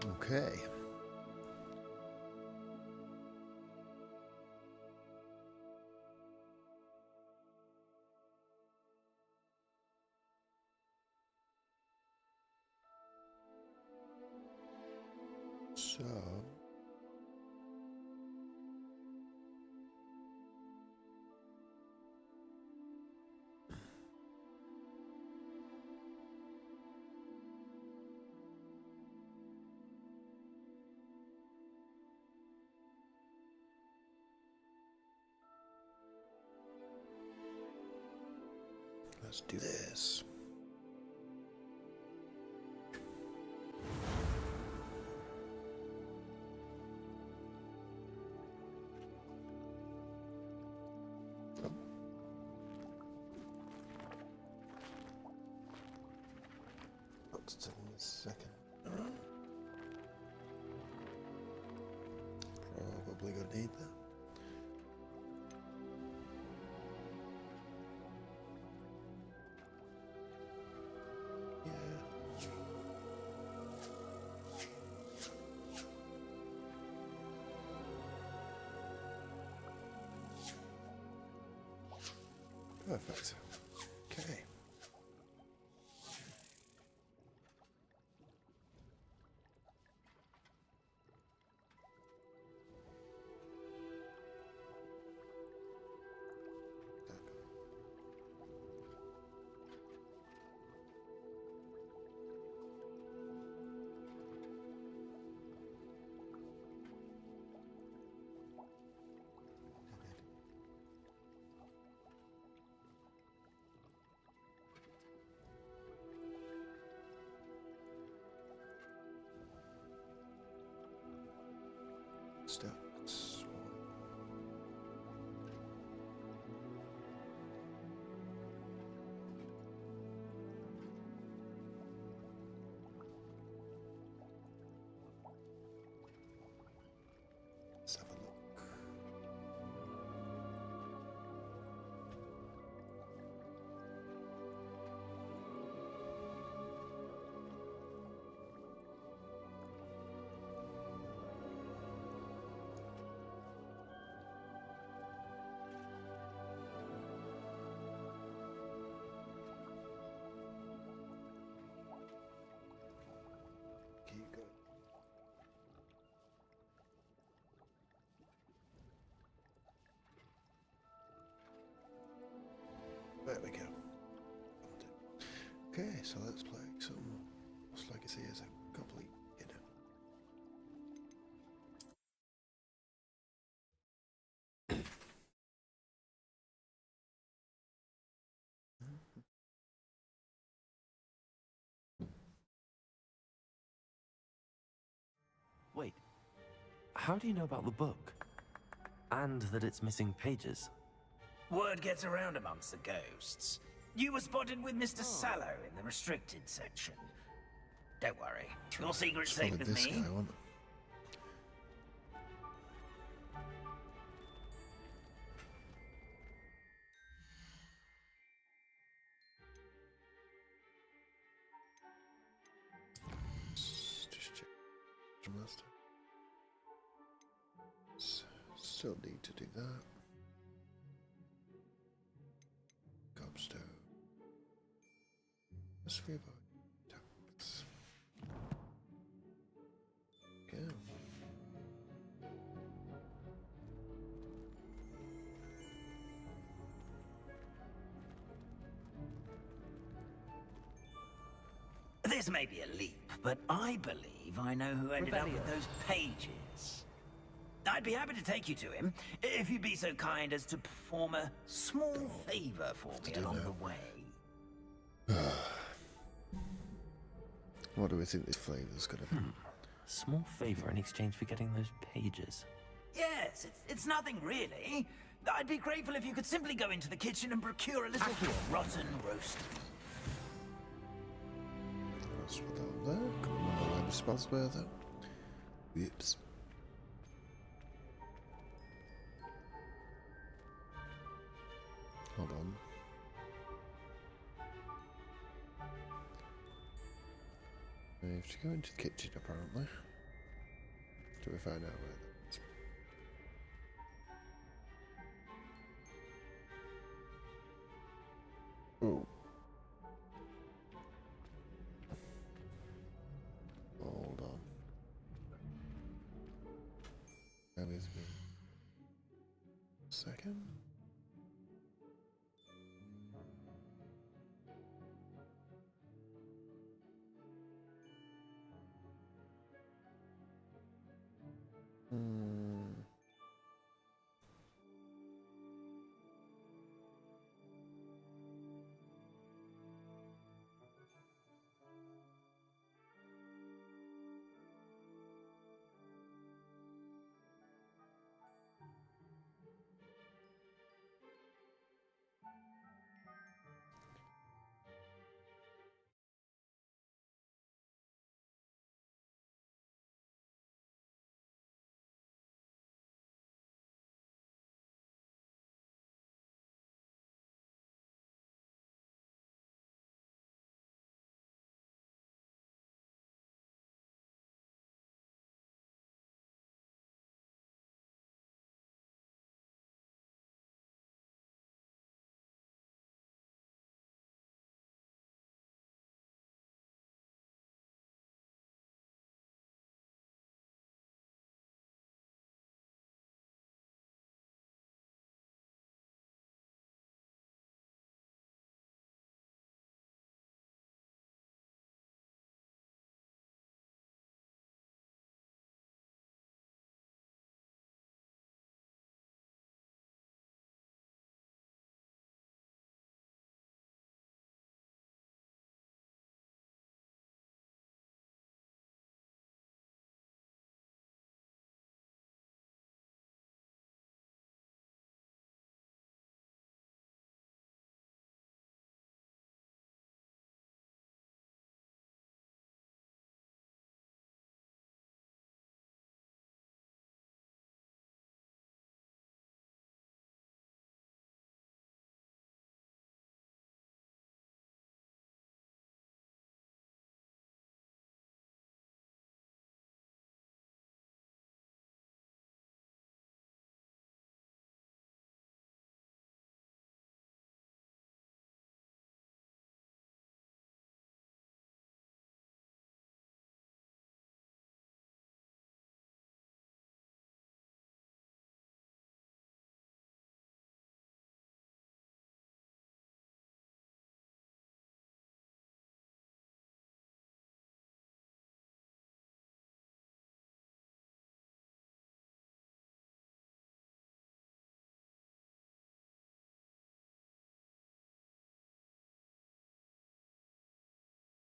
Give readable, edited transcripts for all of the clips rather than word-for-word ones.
Okay. So let's do this. What's in a second? Probably gonna need that. Perfect. Okay. Steps. Let's have a look. Keep going. There we go. Okay, so let's play some Hogwarts Legacy as a complete kid. Wait, how do you know about the book? And that it's missing pages? Word gets around amongst the ghosts. You were spotted with Mr. Sallow in the restricted section. Don't worry, your secret's safe with This me. guy, wasn't it? Just check from last time. Still need to do that. Cobstone. Let's revive tax. Okay. This may be a leap, but I believe I know who ended up with those pages. I'd be happy to take you to him, if you'd be so kind as to perform a small favor for me along the way. What do we think this flavor's gonna be? Small favor in exchange for getting those pages. Yes, it's nothing really. I'd be grateful if you could simply go into the kitchen and procure a little rotten roast beef. Let's put that on there. Come on, I'm responsible for that. Whoops. Hold on. I have to go into the kitchen apparently. Do we find out where that is? Oh. Hold on. Bear with me. Second.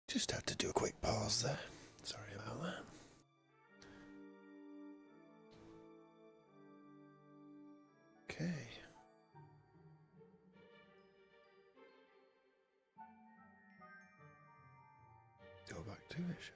Just had to do a quick pause there. Sorry about that. Okay. Go back to it.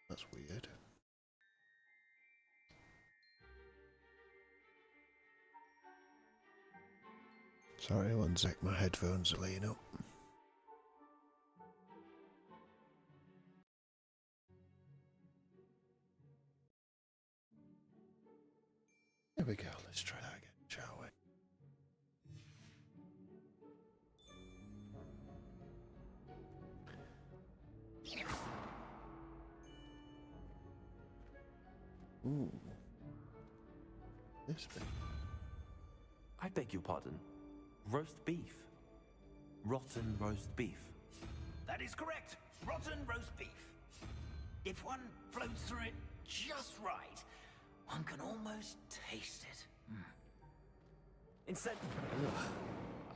That's weird. Sorry, one sec, my headphones are laying up. There we go, let's try that again, shall we? Ooh. This bit. I beg your pardon. Roast beef. Rotten roast beef. That is correct. Rotten roast beef. If one floats through it just right, one can almost taste it. Instead... Ugh.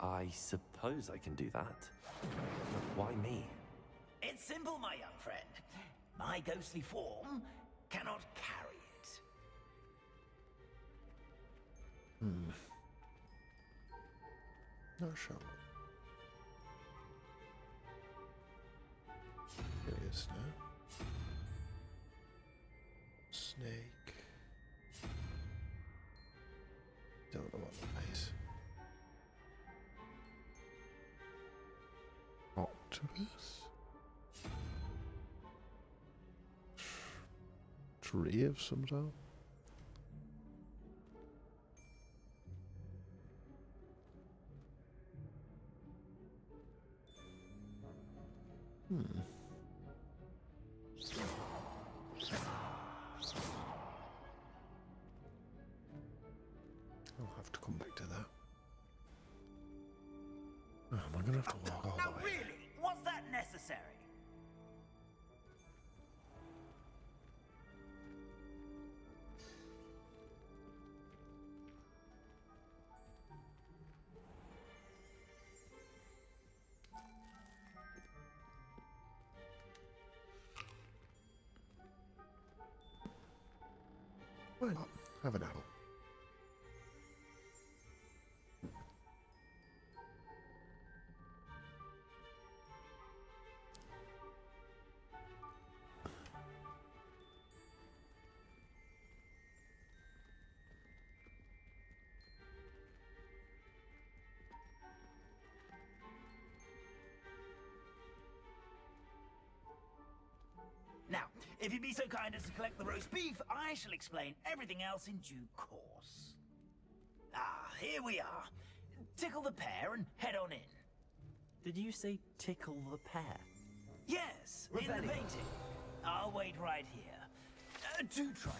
I suppose I can do that. But why me? It's simple, my young friend. My ghostly form cannot carry it. Hmm. Not sure. this now. Snake. Don't know what that is. Octopus? Tree of some sort? I'll have to come back to that. Oh, am I going to have to walk all Now the way? really, was that necessary? Why not? Have an apple. Now, if you'd be so kind as to collect the roast beef, I shall explain everything else in due course. Ah, here we are. Tickle the pear and head on in. Did you say tickle the pear? Yes, in the painting. I'll wait right here. Do try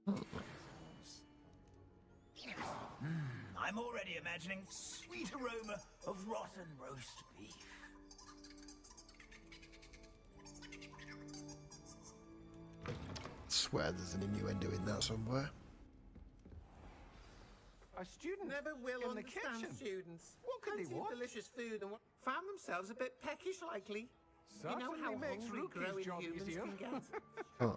not to get... I'm already imagining sweet aroma of rotten roast beef. Swear there's an innuendo in that somewhere. A student Never will in the understand kitchen. students. What could they Plenty of want? delicious food and found themselves a bit peckish likely. You know Certainly how makes hungry Rookie's growing job humans easier. can get. Huh.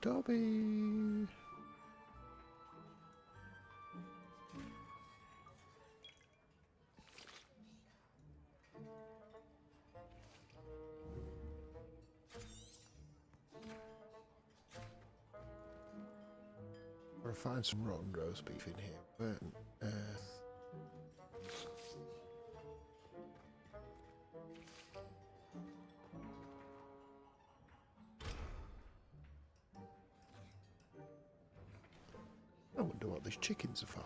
Dobby. I'll find some rotten roast beef in here. Where on earth? I wonder what these chickens are for.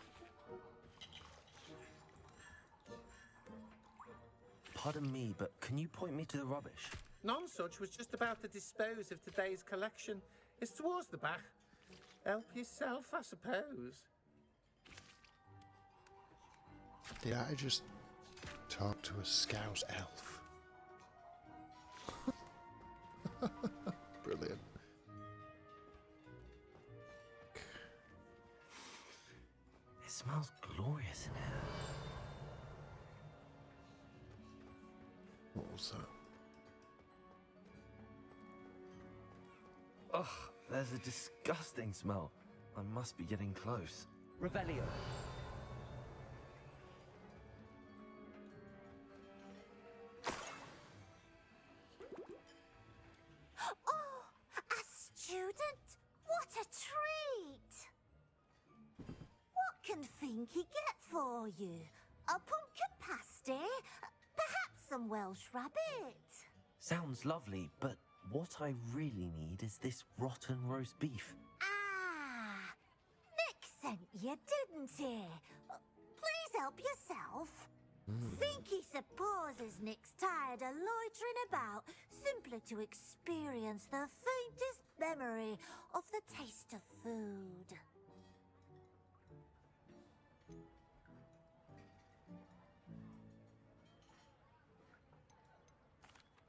Pardon me, but can you point me to the rubbish? Nonsuch was just about to dispose of today's collection. It's towards the back. Help yourself, I suppose. Did I just talk to a Scouse elf? Brilliant. It smells glorious in here. What was that? Ugh, there's a disgusting smell. I must be getting close. Revelio. Oh, a student? What a treat! What can Finky get for you? A pumpkin pasty? Perhaps some Welsh rabbit? Sounds lovely, but what I really need is this rotten roast beef. Ah, Nick sent you, didn't he? Please help yourself. Finky supposes Nick's tired of loitering about simply to experience the faintest memory of the taste of food.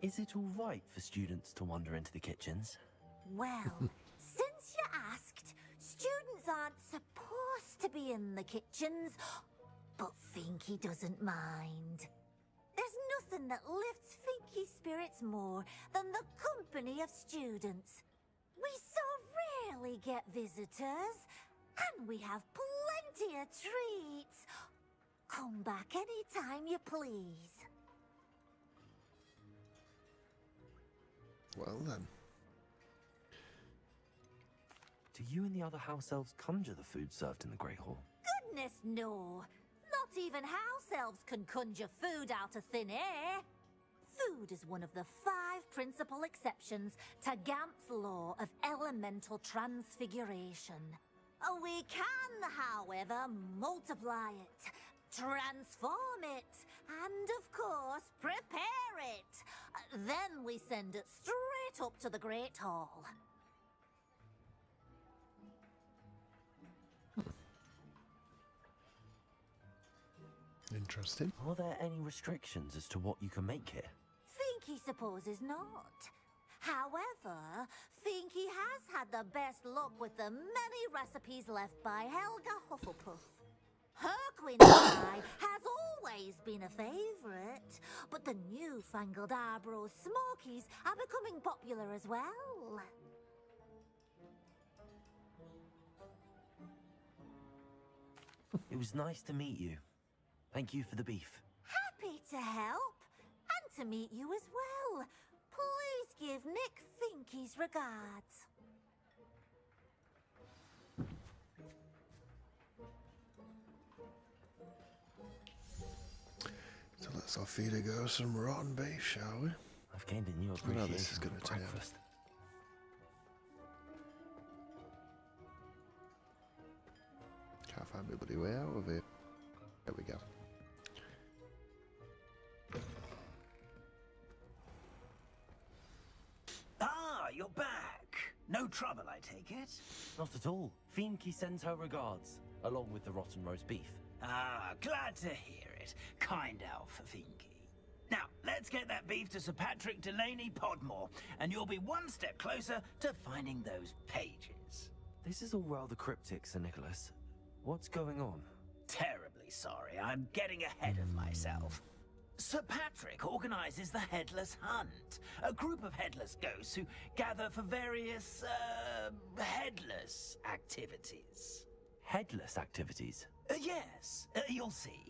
Is it all right for students to wander into the kitchens? Well, since you asked, students aren't supposed to be in the kitchens, but Finky doesn't mind. There's nothing that lifts Finky's spirits more than the company of students. We so rarely get visitors, And we have plenty of treats. Come back anytime you please. Well then. Do you and the other house elves conjure the food served in the Great Hall? Goodness no. Not even house elves can conjure food out of thin air. Food is one of the 5 principal exceptions to Gamp's law of elemental transfiguration. We can, however, multiply it, transform it, and of course, prepare it. Then we send it straight up to the Great Hall. Interesting. Are there any restrictions as to what you can make here? Finky supposes not. However, Finky has had the best luck with the many recipes left by Helga Hufflepuff. Her quince pie has always been a favourite, but the newfangled Arbroath Smokies are becoming popular as well. It was nice to meet you. Thank you for the beef. Happy to help, and to meet you as well. Please give Nick Finky's regards. So let's off feed a go some rotten beef, shall we? I've gained a new know appreciation this is for gonna turn out. breakfast. Can't find my bloody way out of here. There we go. Ah, you're back. No trouble, I take it? Not at all. Finky sends her regards, along with the rotten roast beef. Ah, glad to hear it. Kind elf, Finky. Now, let's get that beef to Sir Patrick Delaney Podmore, and you'll be one step closer to finding those pages. This is all rather cryptic, Sir Nicholas. What's going on? Terribly sorry, I'm getting ahead of myself. Sir Patrick organizes the Headless Hunt, a group of headless ghosts who gather for various, headless activities. Headless activities? Yes, you'll see.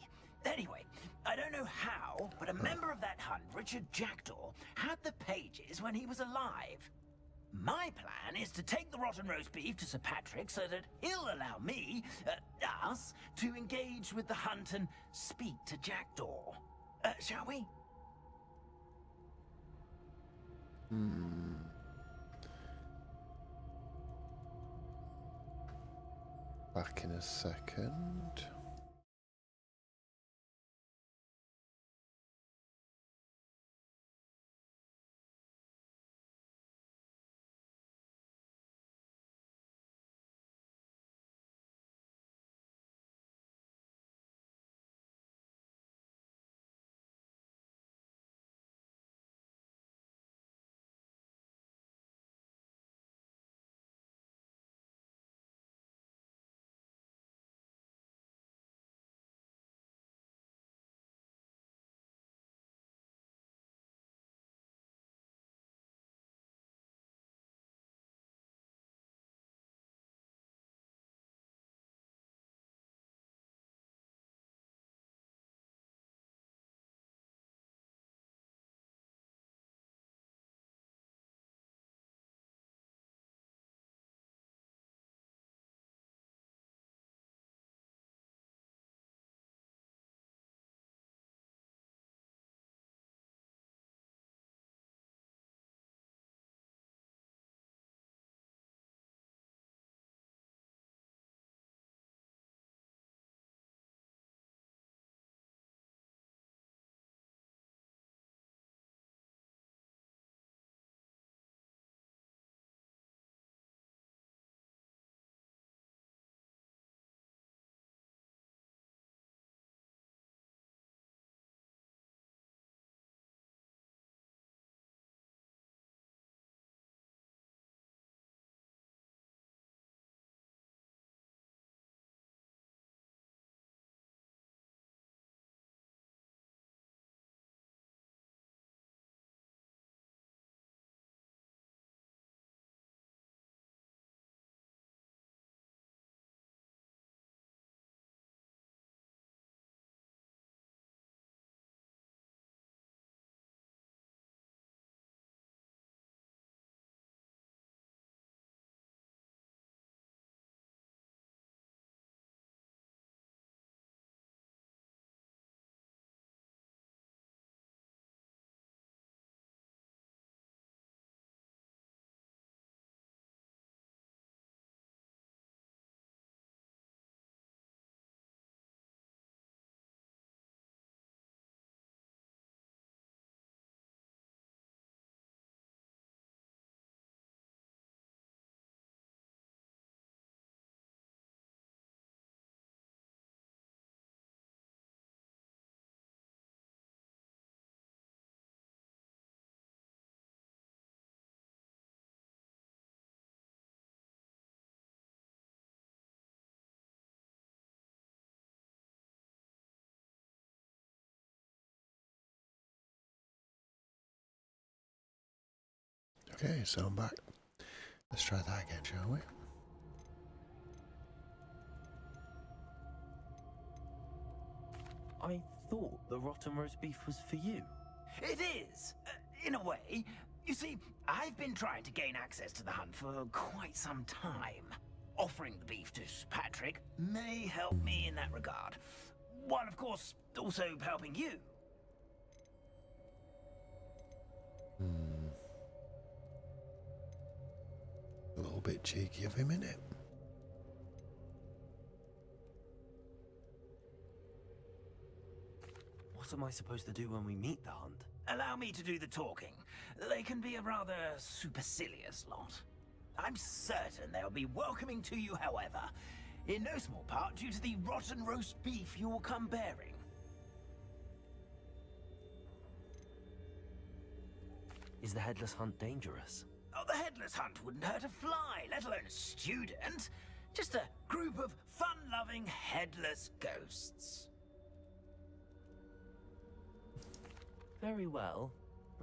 Anyway, I don't know how, but a member of that hunt, Richard Jackdaw, had the pages when he was alive. My plan is to take the rotten roast beef to Sir Patrick so that he'll allow me, us, to engage with the hunt and speak to Jackdaw. Shall we? Back in a second. Okay, so I'm back. Let's try that again, shall we? I thought the rotten roast beef was for you. It is, in a way. You see, I've been trying to gain access to the hunt for quite some time. Offering the beef to Sir Patrick may help me in that regard. While, of course, also helping you. A little bit cheeky of him, innit? What am I supposed to do when we meet the hunt? Allow me to do the talking. They can be a rather supercilious lot. I'm certain they'll be welcoming to you, however, in no small part due to the rotten roast beef you'll come bearing. Is the headless hunt dangerous? Oh, the headless hunt wouldn't hurt a fly, let alone a student. Just a group of fun-loving headless ghosts. Very well.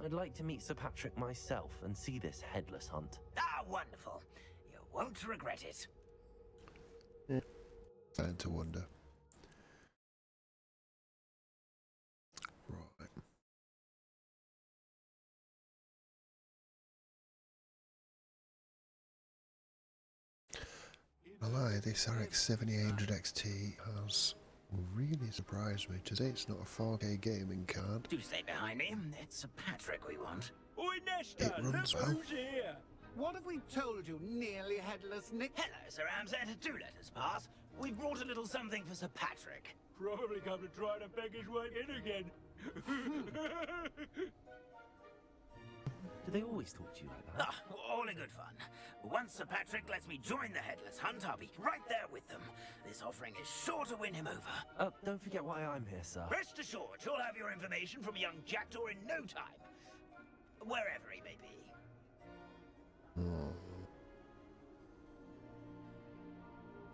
I'd like to meet Sir Patrick myself and see this headless hunt. Ah, wonderful. You won't regret it. Starting to wonder. Right. I lie, this RX7800XT has really surprised me. Today it's not a 4K gaming card. Do stay behind me. It's Sir Patrick we want. Oi, Nesta, It runs look well. who's here. What have we told you, nearly headless Nick? Hello, Sir Amset. Do let us pass. We've brought a little something for Sir Patrick. Probably come to try to beg his way in again. Do they always talk to you like that? Ah, all in good fun. Once Sir Patrick lets me join the headless hunt, I'll be right there with them. This offering is sure to win him over. Don't forget why I'm here, sir. Rest assured, you'll have your information from a young Jackdaw in no time. Wherever he may be.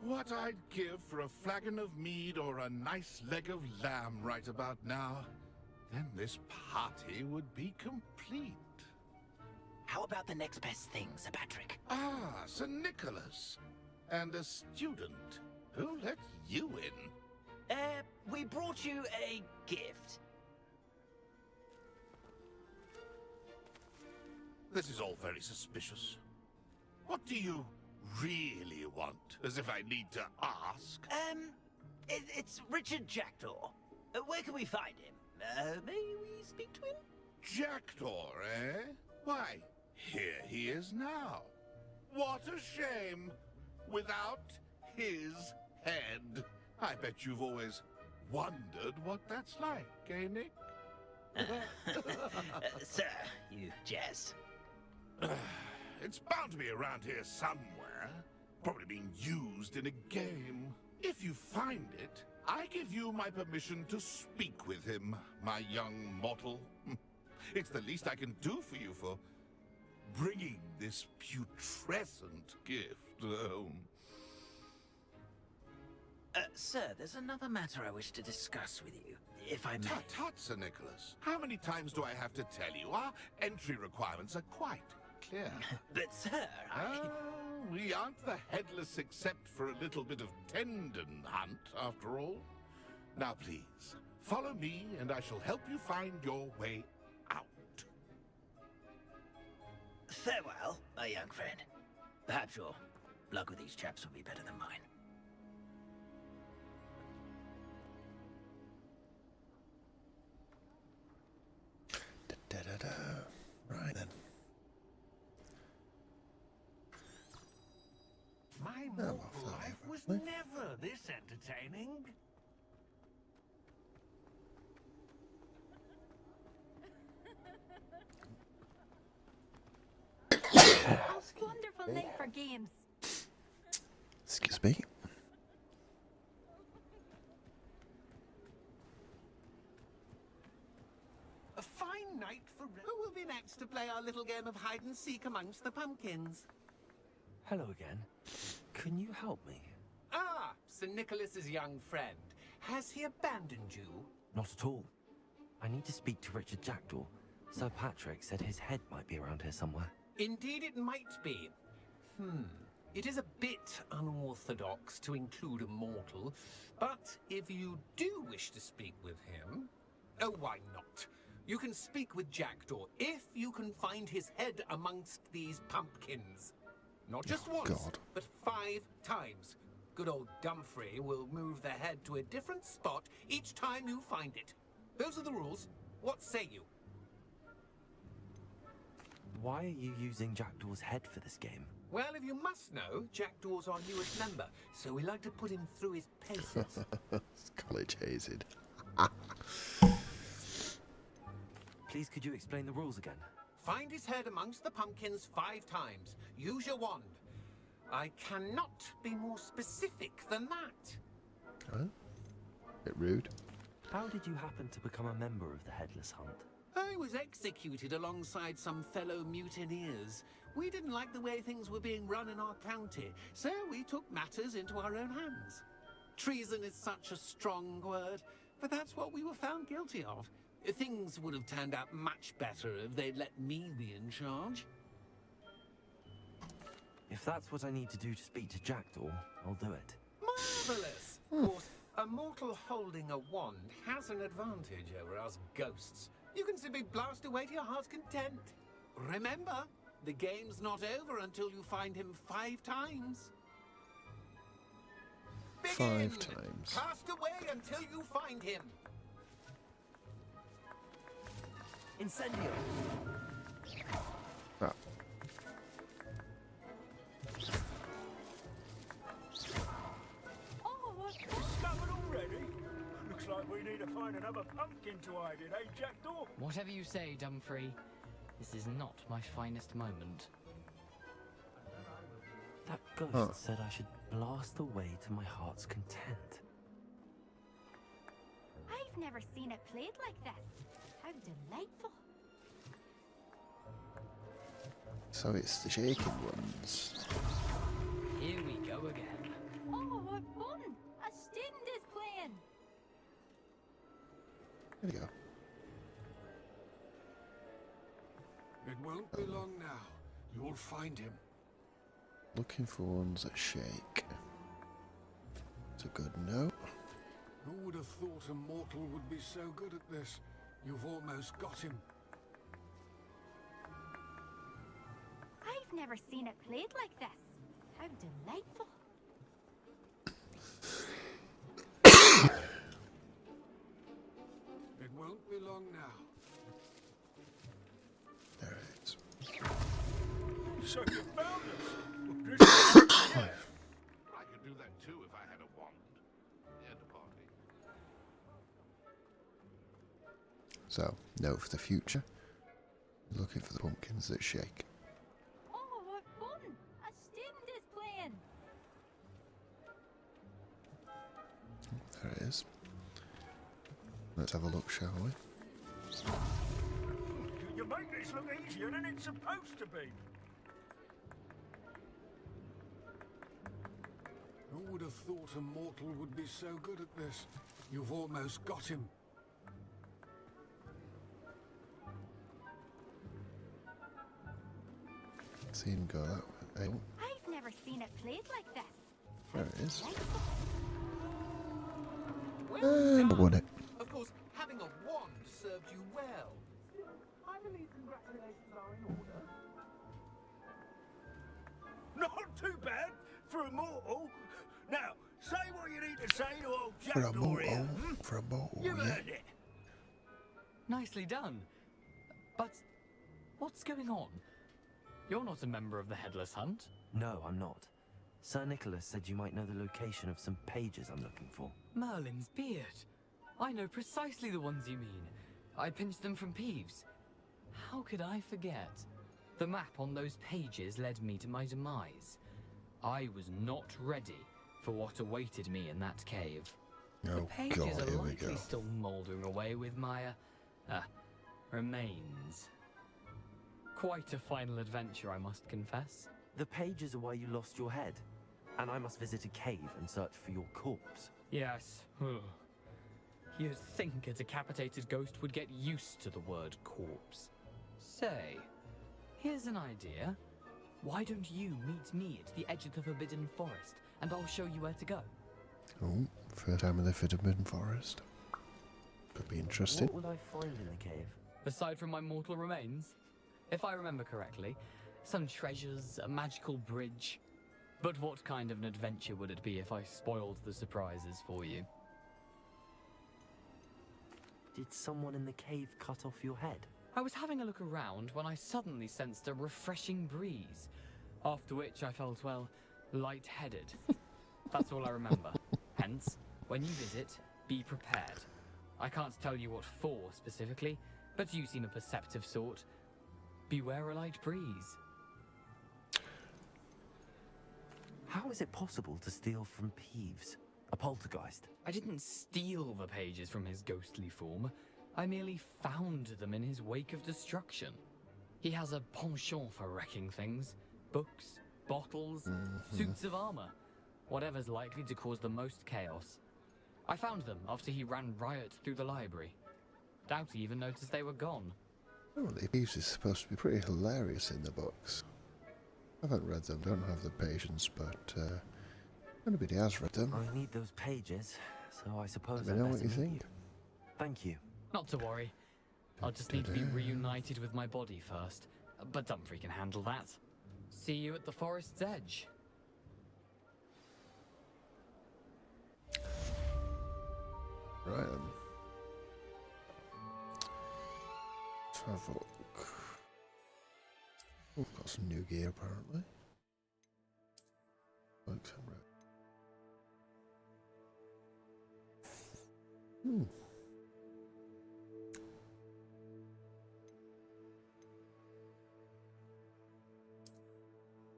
What I'd give for a flagon of mead or a nice leg of lamb right about now. Then this party would be complete. How about the next best thing, Sir Patrick? Ah, Sir Nicholas. And a student. Who let you in? We brought you a gift. This is all very suspicious. What do you really want? As if I need to ask. It's Richard Jackdaw. Where can we find him? May we speak to him? Jackdaw, eh? Why, here he is now. What a shame. Without his head. I bet you've always wondered what that's like, eh, Nick? Sir, you jest. It's bound to be around here somewhere. Probably being used in a game. If you find it, I give you my permission to speak with him, my young mortal. It's the least I can do for you for bringing this putrescent gift home. Sir, there's another matter I wish to discuss with you, if I may. Tut, tut, Sir Nicholas. How many times do I have to tell you? Our entry requirements are quite clear. But, sir, We aren't the headless except for a little bit of tendon hunt, after all. Now, please, follow me and I shall help you find your way out. Farewell, my young friend. Perhaps your luck with these chaps will be better than mine. Right then. My well, mortal sorry, life was actually. never this entertaining. A wonderful night for games. Excuse me. A fine night for... Who will be next to play our little game of hide-and-seek amongst the pumpkins? Hello again. Can you help me? Ah, Sir Nicholas's young friend. Has he abandoned you? Not at all. I need to speak to Richard Jackdaw. Sir Patrick said his head might be around here somewhere. Indeed it might be. It is a bit unorthodox to include a mortal, but if you do wish to speak with him, oh, why not? You can speak with Jackdaw if you can find his head amongst these pumpkins. Not just once, God. but 5 times. Good old Dumfrey will move the head to a different spot each time you find it. Those are the rules. What say you? Why are you using Jackdaw's head for this game? Well, if you must know, Jackdaw's our newest member, so we like to put him through his paces. It's college hazed. Please, could you explain the rules again? Find his head amongst the pumpkins 5 times. Use your wand. I cannot be more specific than that. Huh? Bit rude. How did you happen to become a member of the Headless Hunt? I was executed alongside some fellow mutineers. We didn't like the way things were being run in our county, so we took matters into our own hands. Treason is such a strong word, but that's what we were found guilty of. Things would have turned out much better if they'd let me be in charge. If that's what I need to do to speak to Jackdaw, I'll do it. Marvelous! Of course, a mortal holding a wand has an advantage over us ghosts. You can simply blast away to your heart's content. Remember, the game's not over until you find him 5 times. Begin. 5 times. Cast away until you find him. Incendio! Ah. Oh, what Discovered already? Looks like we need to find another pumpkin to hide in, eh, Jackdaw? Whatever you say, Dumfrey. This is not my finest moment. That ghost said I should blast away to my heart's content. I've never seen it played like this. How delightful. So it's the shaking ones. Here we go again. Oh, what fun! A student is playing. There we go. It won't be long now. You'll find him. Looking for ones that shake. It's a good note. Who would have thought a mortal would be so good at this? You've almost got him. I've never seen it played like this. How delightful. It won't be long now. There it is. So you found us? I could do that too if I had a wand. End of party. So, note for the future. Looking for the pumpkins that shake. Oh, what fun! A student is playing. There it is. Let's have a look, shall we? You make this look easier than it's supposed to be. Who would have thought a mortal would be so good at this? You've almost got him. See him go that way. Oh, I've never seen it played like this. there it is. Delightful. Well And I won done. it. Of course, having a wand served you well. I believe congratulations are in order. Not too bad for a mortal. Now, say what you need to say to old For a Jackdaw here. mortal. For a mortal, You've yeah. earned it. Nicely done. But what's going on? You're not a member of the Headless Hunt. No, I'm not. Sir Nicholas said you might know the location of some pages I'm looking for. Merlin's beard. I know precisely the ones you mean. I pinched them from Peeves. How could I forget? The map on those pages led me to my demise. I was not ready for what awaited me in that cave. The Oh pages god, are here we likely go. still mouldering away with my, remains. Quite a final adventure, I must confess. The pages are why you lost your head, and I must visit a cave and search for your corpse. Yes. You'd think a decapitated ghost would get used to the word corpse. Say, Here's an idea. Why don't you meet me at the edge of the Forbidden Forest, and I'll show you where to go? Oh, first time in the Forbidden Forest. Could be interesting. What will I find in the cave? Aside from my mortal remains? If I remember correctly, some treasures, a magical bridge. But what kind of an adventure would it be if I spoiled the surprises for you? Did someone in the cave cut off your head? I was having a look around when I suddenly sensed a refreshing breeze, after which I felt, well, lightheaded. That's all I remember. Hence, when you visit, be prepared. I can't tell you what for specifically, but you seem a perceptive sort. Beware a light breeze. How is it possible to steal from Peeves, a poltergeist? I didn't steal the pages from his ghostly form. I merely found them in his wake of destruction. He has a penchant for wrecking things. Books, bottles, suits of armor. Whatever's likely to cause the most chaos. I found them after he ran riot through the library. Doubt he even noticed they were gone. Oh, the piece is supposed to be pretty hilarious in the books. I haven't read them, don't have the patience, but anybody has read them. I need those pages, so I suppose Let me know what you think. Thank you. Not to worry. I'll just need to be reunited with my body first. But Dumfries can handle that. See you at the forest's edge. Right then. Let's have a look. We've got some new gear apparently. Looks right.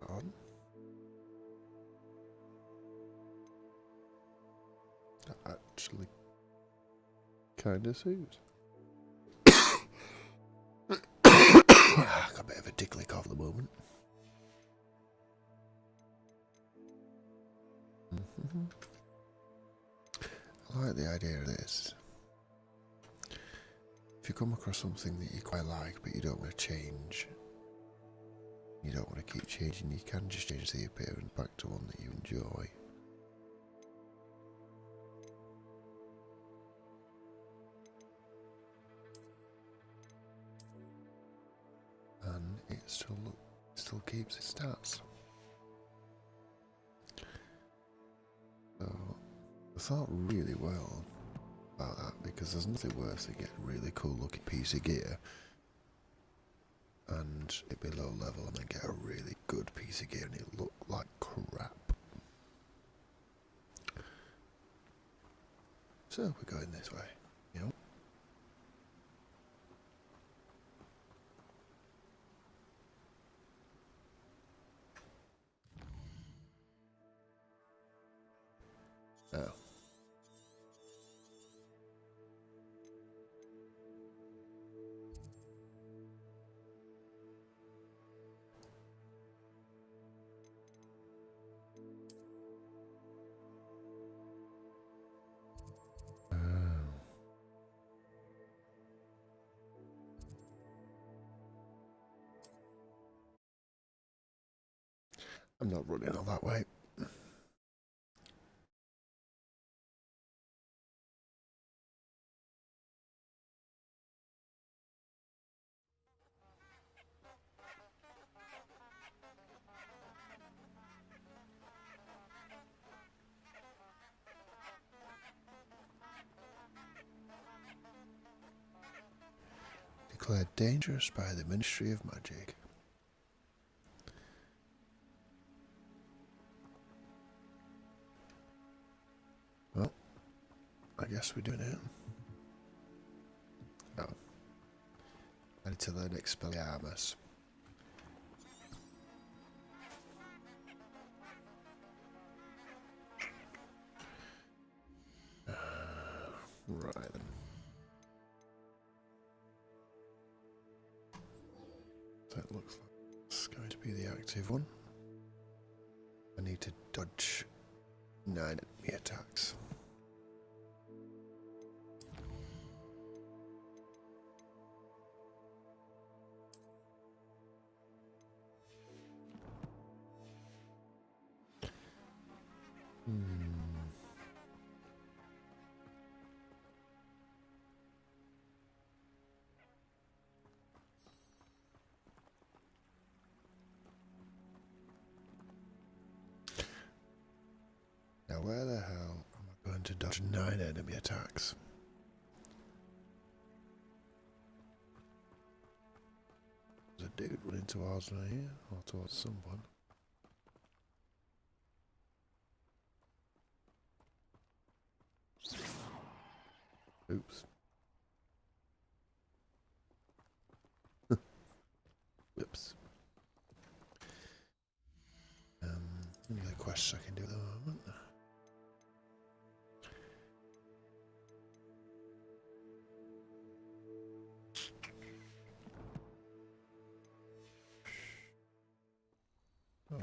On. That actually kind of suits. Got a bit of a tickly cough at the moment. I like the idea of this. If you come across something that you quite like but you don't want to change, you don't want to keep changing, you can just change the appearance back to one that you enjoy. And it still keeps its stats. So I thought really well about that, because there's nothing worse than getting a really cool looking piece of gear and it be low level and then get a really good piece of gear and it look like crap. So we're going this way, you know. Oh. I'm not running all that way. Declared dangerous by the Ministry of Magic. Well, I guess we're doing it. Oh. I need to learn Expelliarmus. Right then. That looks like it's going to be the active one. I need to dodge 9 enemy attacks. where the hell am I going to dodge 9 enemy attacks? There's a dude running towards me here, or towards someone. Oops. Whoops. Any other quests I can do at the moment? Oh.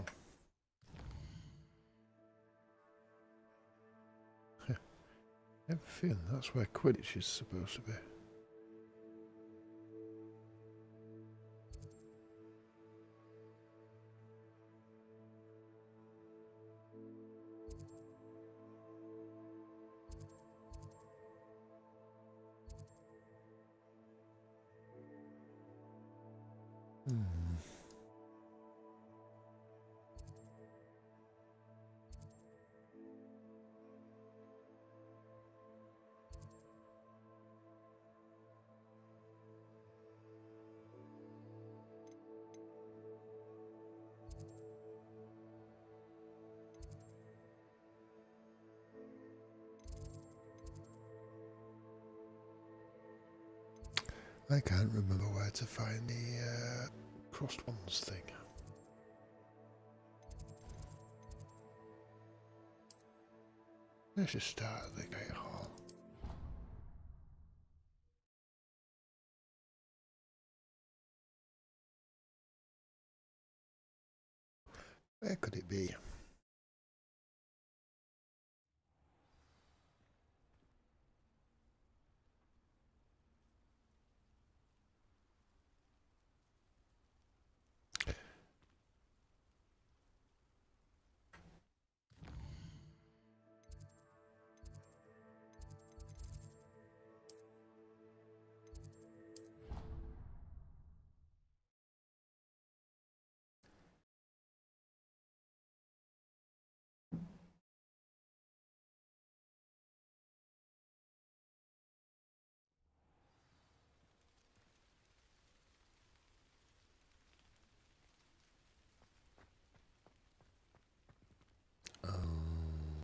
I have a feeling that's where Quidditch is supposed to be. I can't remember where to find the crossed ones thing. Let's just start at the Great Hall. Where could it be?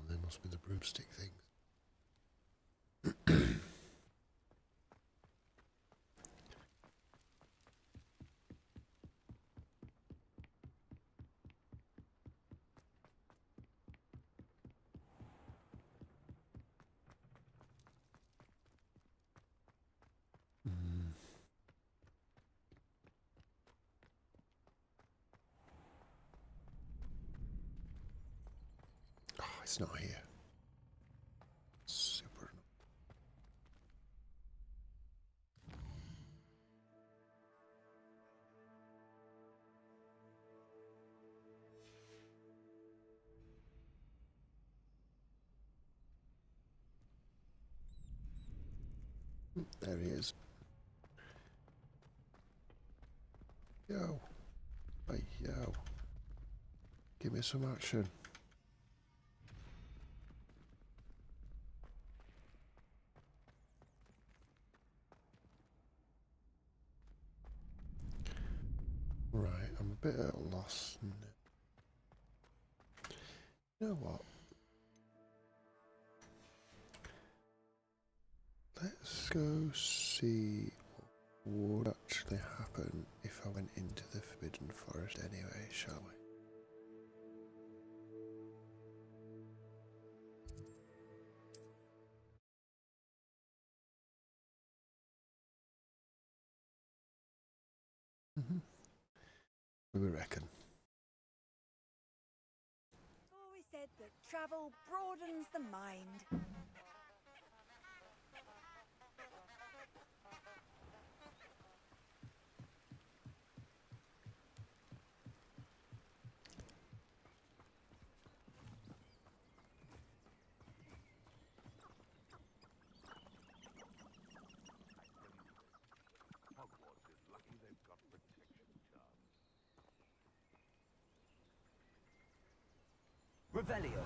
They must be the broomstick things. Oh, it's not here. Super. There he is. Yo. Hey, yo. Give me some action. Right, I'm a bit at a loss. You know what? Let's go see what would actually happen if I went into the Forbidden Forest anyway, shall we? What do we reckon? Always said that travel broadens the mind. Hogwarts is lucky they've got protection charms. Revelio.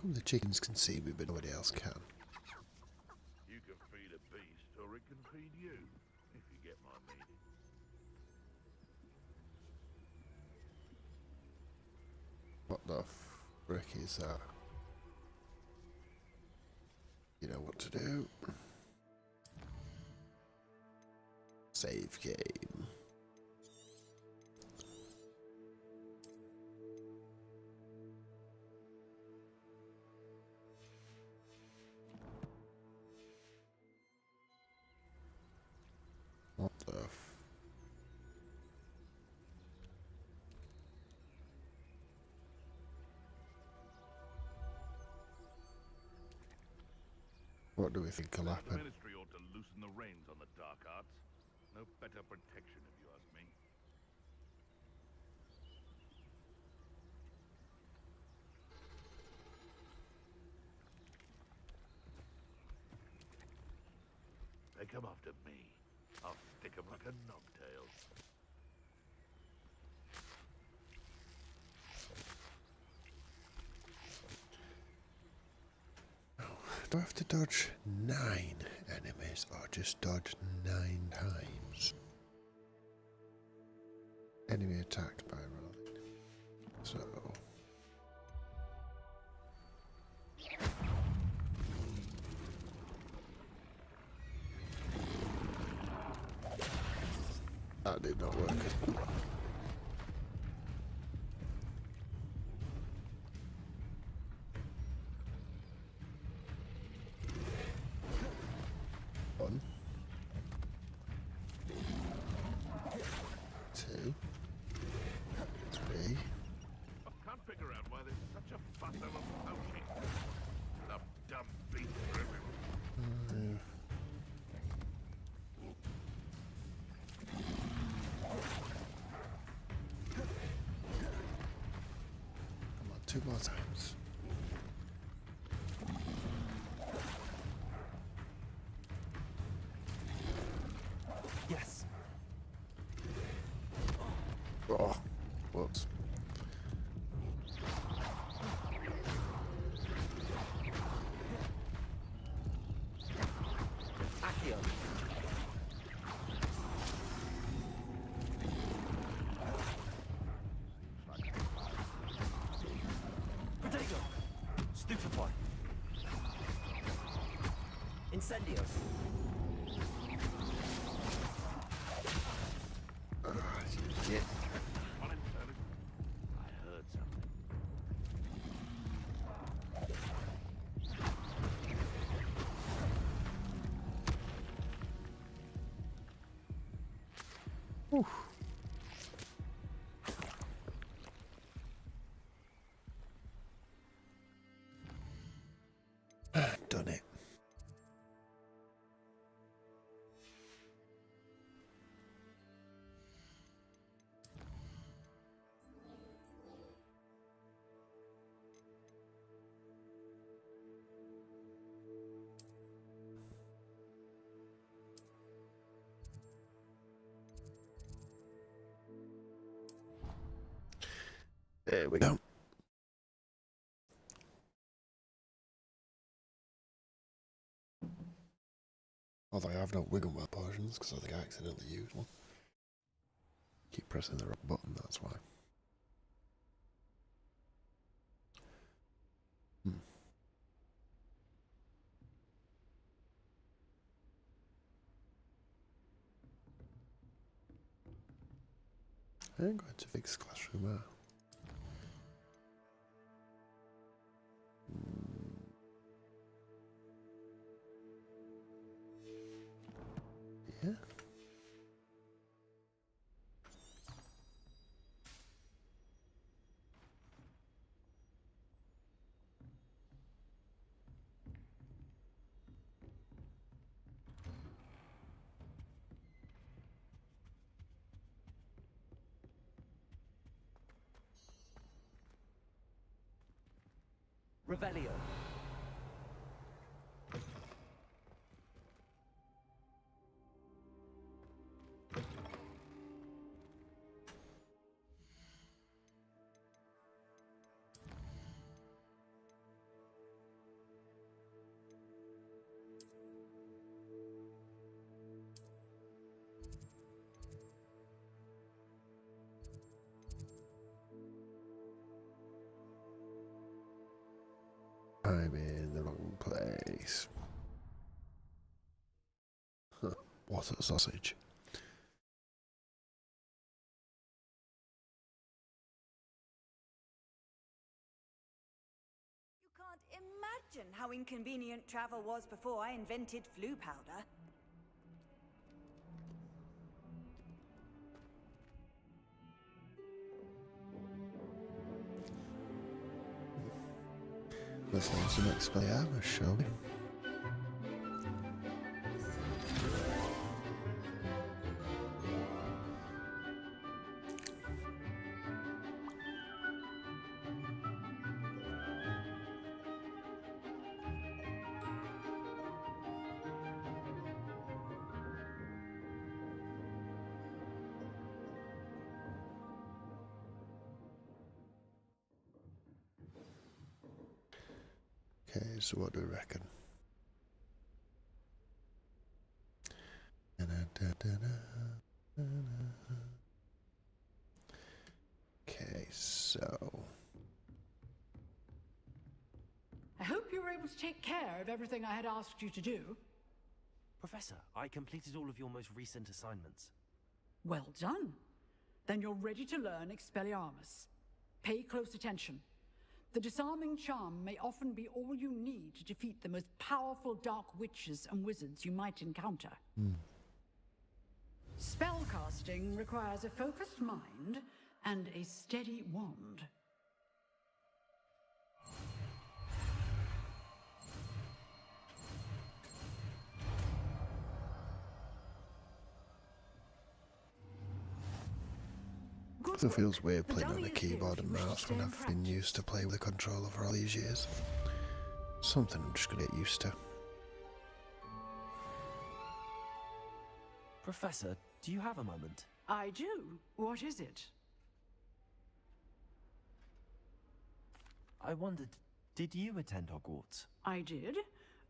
Come the chickens can see me, but nobody else can. You can feed a beast, or it can feed you, if you get my meaning. What the frick is that? You know what to do. Save game. What the What do we think will The happen? Ministry ought to loosen the reins on the dark arts. No better protection, if you ask me. They come after me. I'll stick 'em like a knobtail. Do I have to dodge 9 enemies or just dodge 9 times? Enemy attacked by rolling. So. That did not work. One. 2. 3. I can't figure out why there's such a fuss over poaching. Enough dumb beasts for everyone. 5. Come on, 2 more times. Yes. Oh, whoops. Accio. Protego. Stupefy. Incendio. Yeah. On him, Curtis. I heard something. Done it. There we go. Although I have no Wigglewell potions because I think I accidentally used one. Keep pressing the wrong button, that's why. I ain't going to fix classroom out. Yeah. Revelio. I'm in the wrong place. Huh, what a sausage. You can't imagine how inconvenient travel was before I invented flu powder. Let's have some Expelliarmus, shall we? Okay, so what do we reckon? Okay, so I hope you were able to take care of everything I had asked you to do. Professor, I completed all of your most recent assignments. Well done. Then you're ready to learn Expelliarmus. Pay close attention. The disarming charm may often be all you need to defeat the most powerful dark witches and wizards you might encounter. Spellcasting requires a focused mind and a steady wand. it feels weird playing on a keyboard and mouse when I've been used to playing with a controller for all these years. Something I'm just gonna get used to. Professor, do you have a moment? I do. What is it? I wondered, did you attend Hogwarts? I did.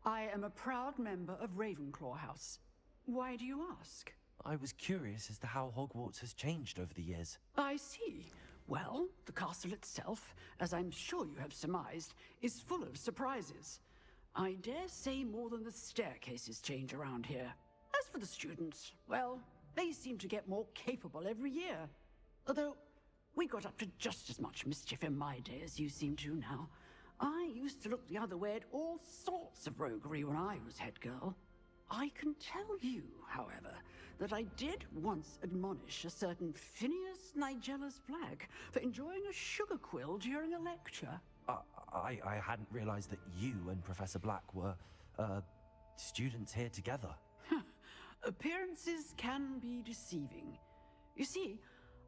I am a proud member of Ravenclaw House. Why do you ask? I was curious as to how Hogwarts has changed over the years. I see. Well, the castle itself, as I'm sure you have surmised, is full of surprises. I dare say more than the staircases change around here. As for the students, well, they seem to get more capable every year. Although, we got up to just as much mischief in my day as you seem to now. I used to look the other way at all sorts of roguery when I was head girl. I can tell you, however, that I did once admonish a certain Phineas Nigellus Black for enjoying a sugar quill during a lecture. I hadn't realized that you and Professor Black were, students here together. Appearances can be deceiving. You see,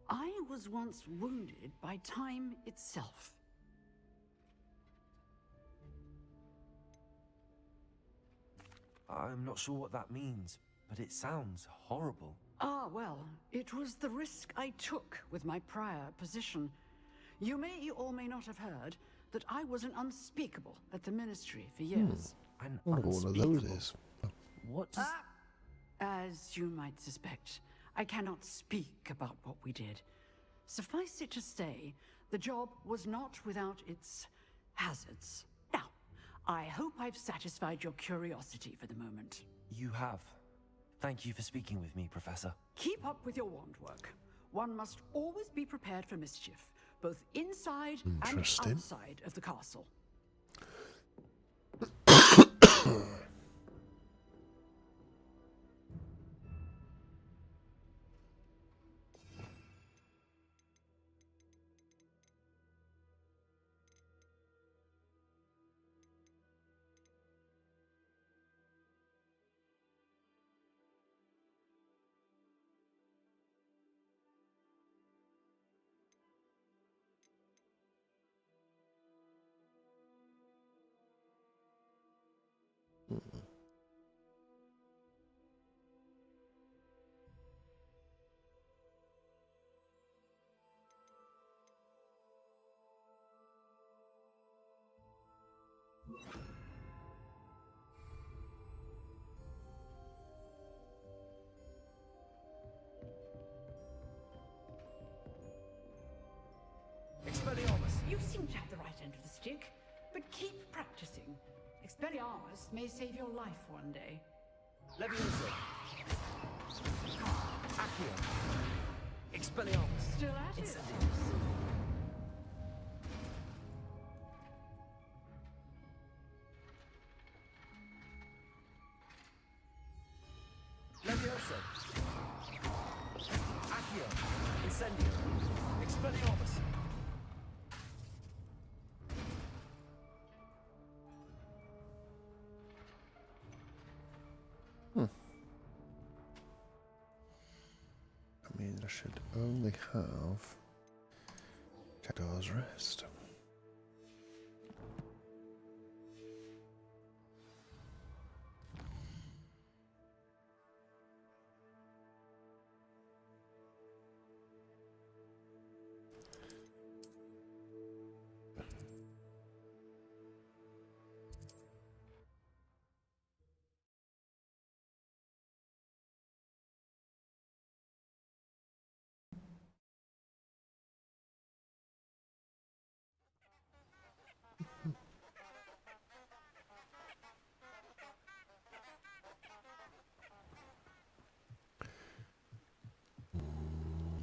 I was once wounded by time itself. I'm not sure what that means, but it sounds horrible. Ah, well, it was the risk I took with my prior position. You may or may not have heard that I was an unspeakable at the Ministry for years. An I wonder what one of those is. What does... As you might suspect, I cannot speak about what we did. Suffice it to say, the job was not without its hazards. Now, I hope I've satisfied your curiosity for the moment. You have. Thank you for speaking with me, Professor. Keep up with your wand work. One must always be prepared for mischief, both inside and outside of the castle. Expelliarmus! You seem to have the right end of the stick, but keep practicing. Expelliarmus may save your life one day. Leviosa. Accio. Expelliarmus. Still at it? Incendius. Leviosa. Accio. Incendio. Expelliarmus. I mean, I should only have Jackdaws Rest.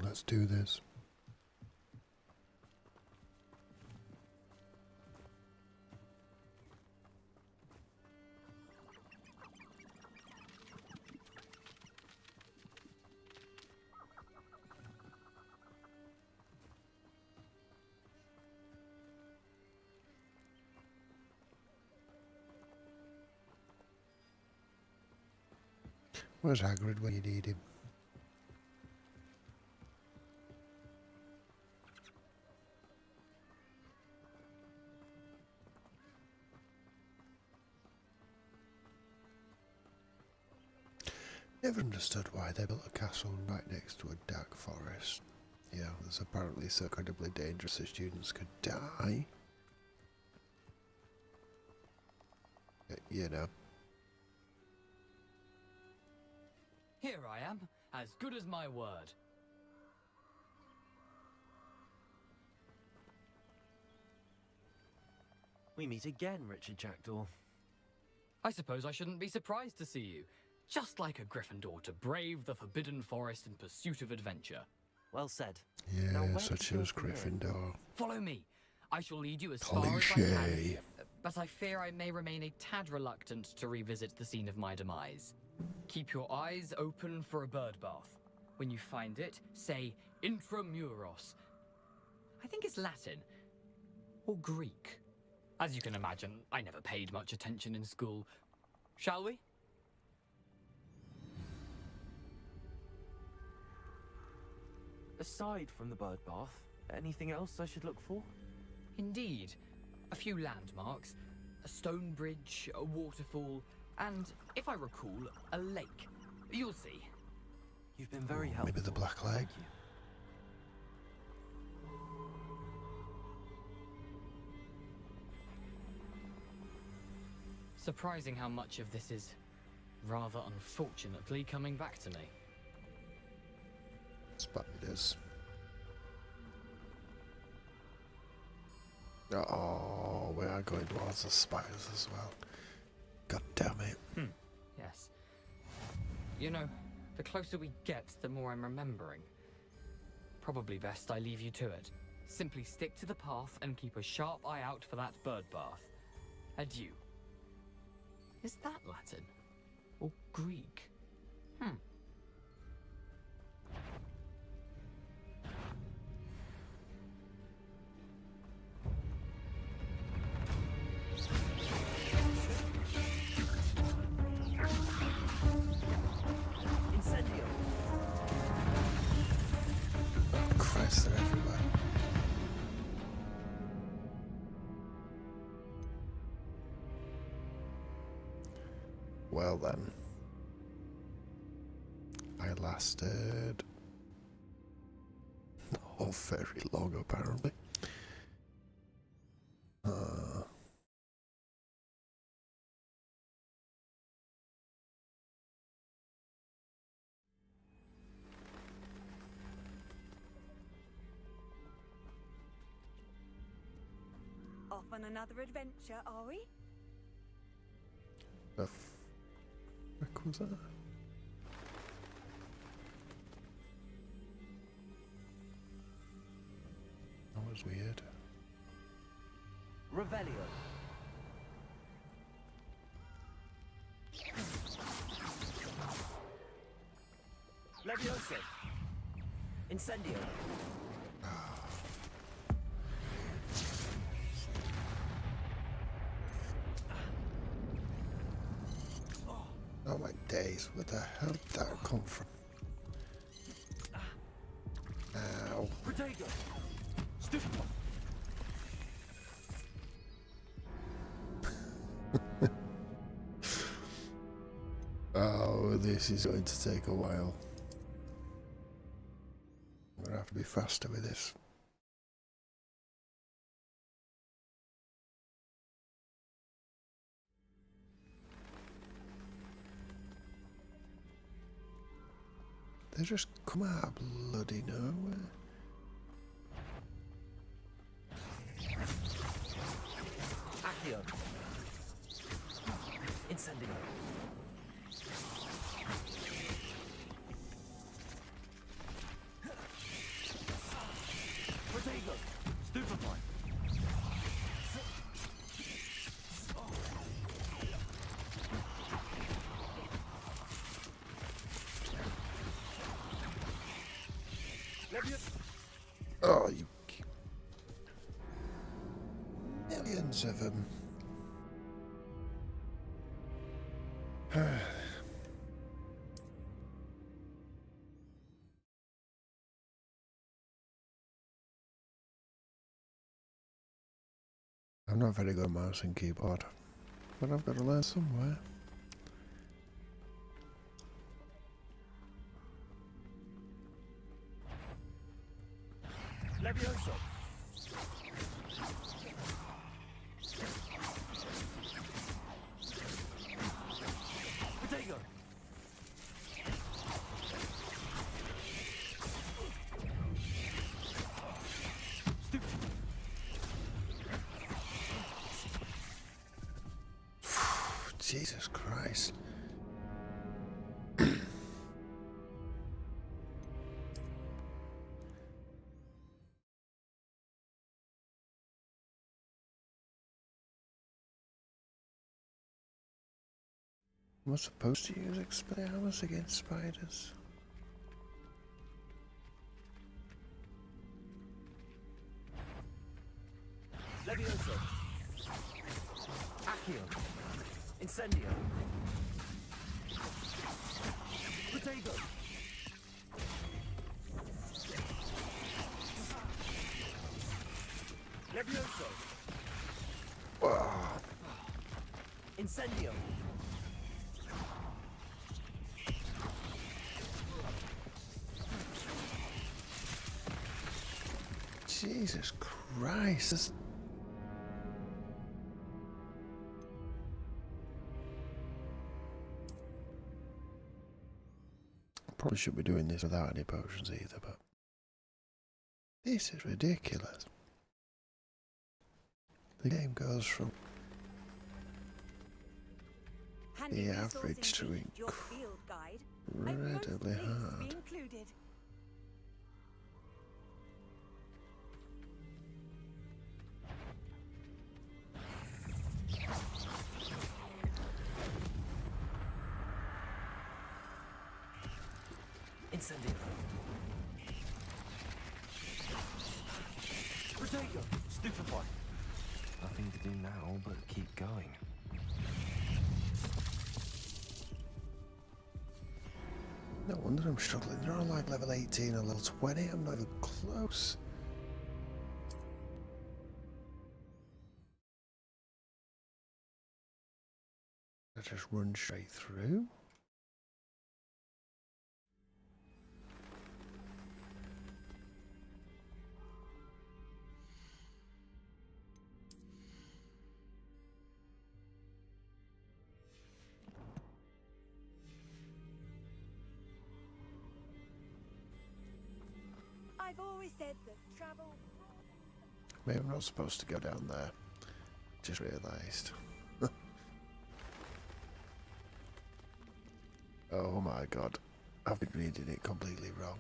Let's do this. Where's Hagrid when you need him? Never understood why they built a castle right next to a dark forest. Yeah, it's apparently so incredibly dangerous that students could die. You know. Here I am, as good as my word. We meet again, Richard Jackdaw. I suppose I shouldn't be surprised to see you. Just like a Gryffindor to brave the Forbidden Forest in pursuit of adventure. Well said. Yeah, such as Gryffindor. Follow me. I shall lead you as far as I can. But I fear I may remain a tad reluctant to revisit the scene of my demise. Keep your eyes open for a bird bath. When you find it, say intramuros. I think it's Latin. Or Greek. As you can imagine, I never paid much attention in school. Shall we? Aside from the bird bath, anything else I should look for? Indeed. A few landmarks, a stone bridge, a waterfall, and, if I recall, a lake. You'll see. You've been very helpful. Maybe the black leg. Thank you. Surprising how much of this is, rather unfortunately, coming back to me. Spiders. Oh, we are going towards the spiders as well. God damn it. Yes. You know, the closer we get, the more I'm remembering. Probably best I leave you to it. Simply stick to the path and keep a sharp eye out for that bird bath. Adieu. Is that Latin? Or Greek? Incendio. Christ, they're everywhere. Well then. I lasted not very long apparently. Off on another adventure, are we? The frick was that? That was weird. Revelio. Levioso. Incendio. Oh my days, where the hell did that come from? Ow. Protego. Stupefy. Oh, this is going to take a while. I'm gonna have to be faster with this. They just come out of bloody nowhere. Accio. Incendio. Protego. Stupefy. Oh, you millions of them. I'm not very good at mouse and keyboard, but I've got to learn somewhere. Levioso. Protego. Jesus Christ. Am I supposed to use Expelliarmus against spiders? Levioso. Accio. Incendio. Protego. Levioso. Wow. Incendio. Jesus Christ. Probably should be doing this without any potions either, but this is ridiculous. The game goes from the average to incredibly hard. Incendio. Protego. Stupefy. Nothing to do now but keep going. No wonder I'm struggling. They're all like level 18 or level 20. I'm not even close. I just run straight through. I've always said that travel... Maybe I'm not supposed to go down there. Just realised. my god, I've been reading it completely wrong.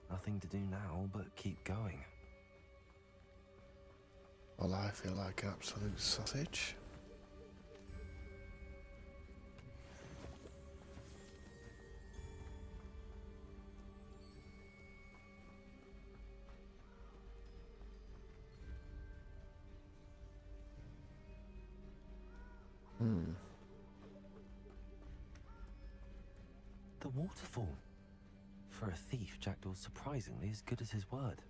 Nothing to do now but keep going. Well, I feel like absolute sausage. The waterfall. For a thief, Jackdaw's surprisingly as good as his word.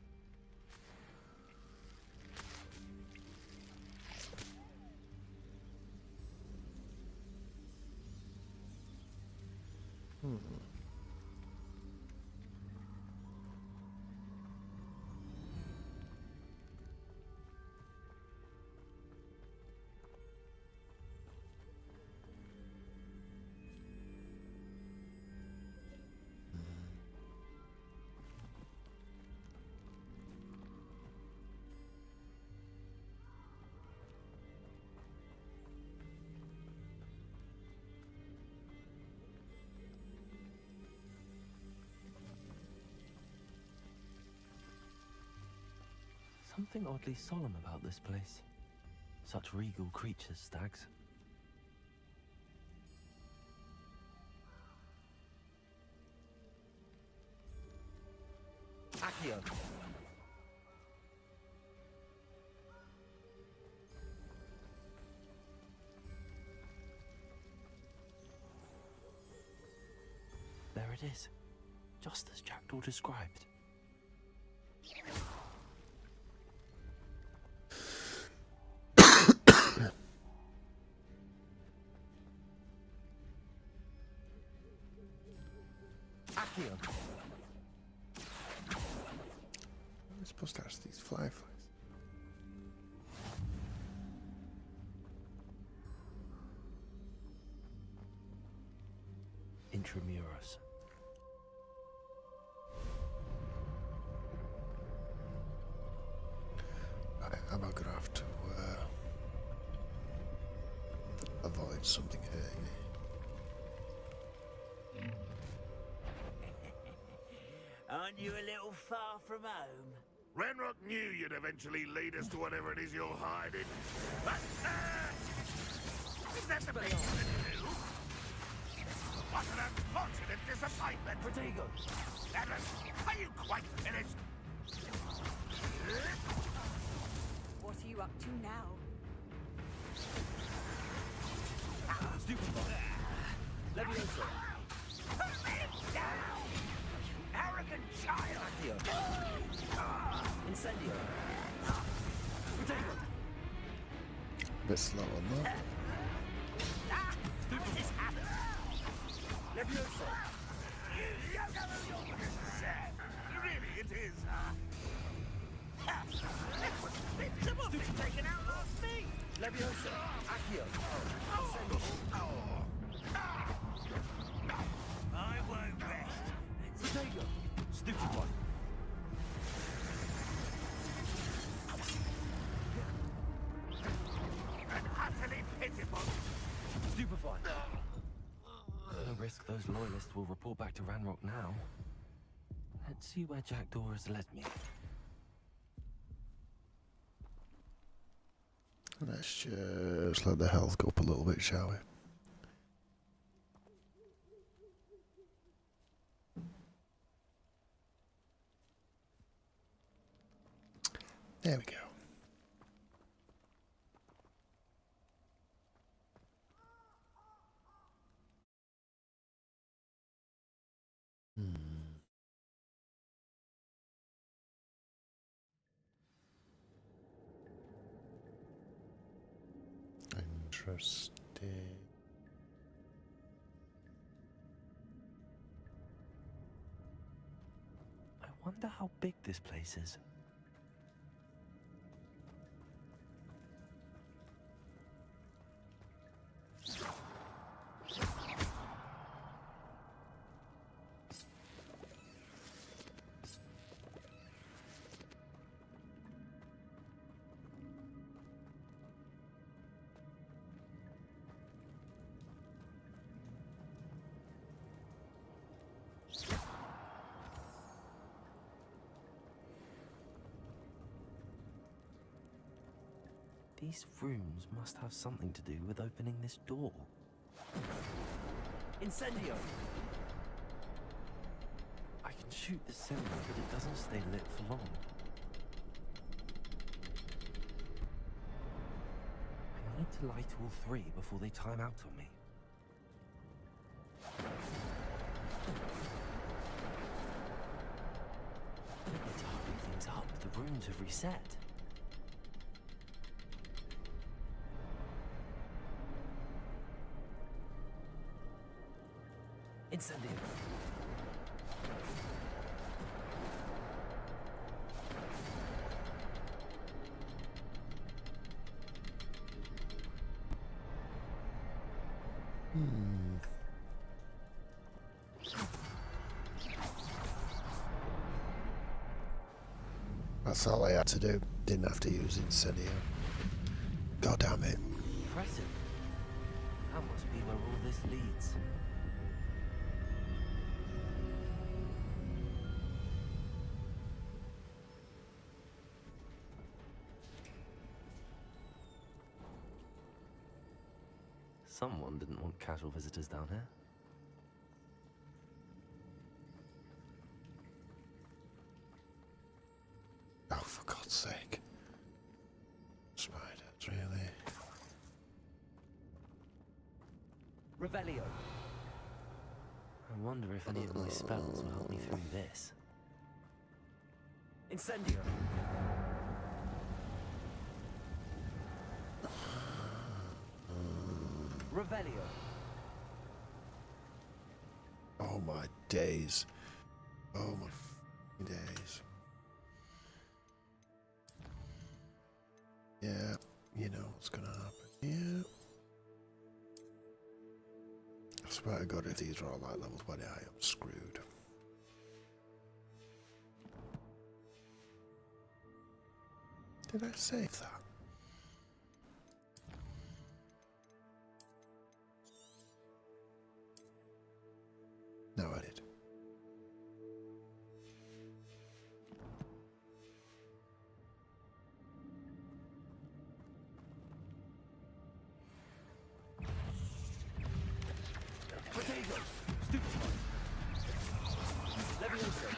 Something oddly solemn about this place. Such regal creatures, stags. Accio. There it is, just as Jackdaw described. I'm supposed to ask these fireflies. Intramuros. Am I gonna have to avoid something hurting me? Aren't you a little far from home? Ranrock knew you'd eventually lead us to whatever it is you're hiding. But, is that the best you can do? What an unfortunate disappointment! Protego! Atlas, are you quite finished? What are you up to now? Stupid boy. Levioso. Arrogant child! Accio. Incendio. Protego. A bit slow on that. Stupid. This happened. Levioso. You don't know what this is sad. Really, it is, It was supposed to be taken out last me! Levioso. Accio. I won't rest. Protego. Stupid one. And utterly pitiful! Stupefy. No risk those loyalists will report back to Ranrock now. Let's see where Jackdaw has led me. Let's just let the health go up a little bit, shall we? There we go. Interesting. I wonder how big this place is. These rooms must have something to do with opening this door. Incendio! I can shoot the cylinder, but it doesn't stay lit for long. I need to light all three before they time out on me. I need to hurry things up. The rooms have reset. Incendio! That's all I had to do. Didn't have to use Incendio. God damn it. Impressive. That must be where all this leads. Someone didn't want casual visitors down here. Oh, for God's sake. Spiders, really? Revelio! I wonder if any of my spells will help me through this. Incendio! Revelio! Oh my days. Oh my f***ing days. Yeah, you know what's gonna happen. Yeah. I swear to God, if these are all like level 20, I am screwed. Did I save that? No, I did. Potato! Stupefy! Levioso!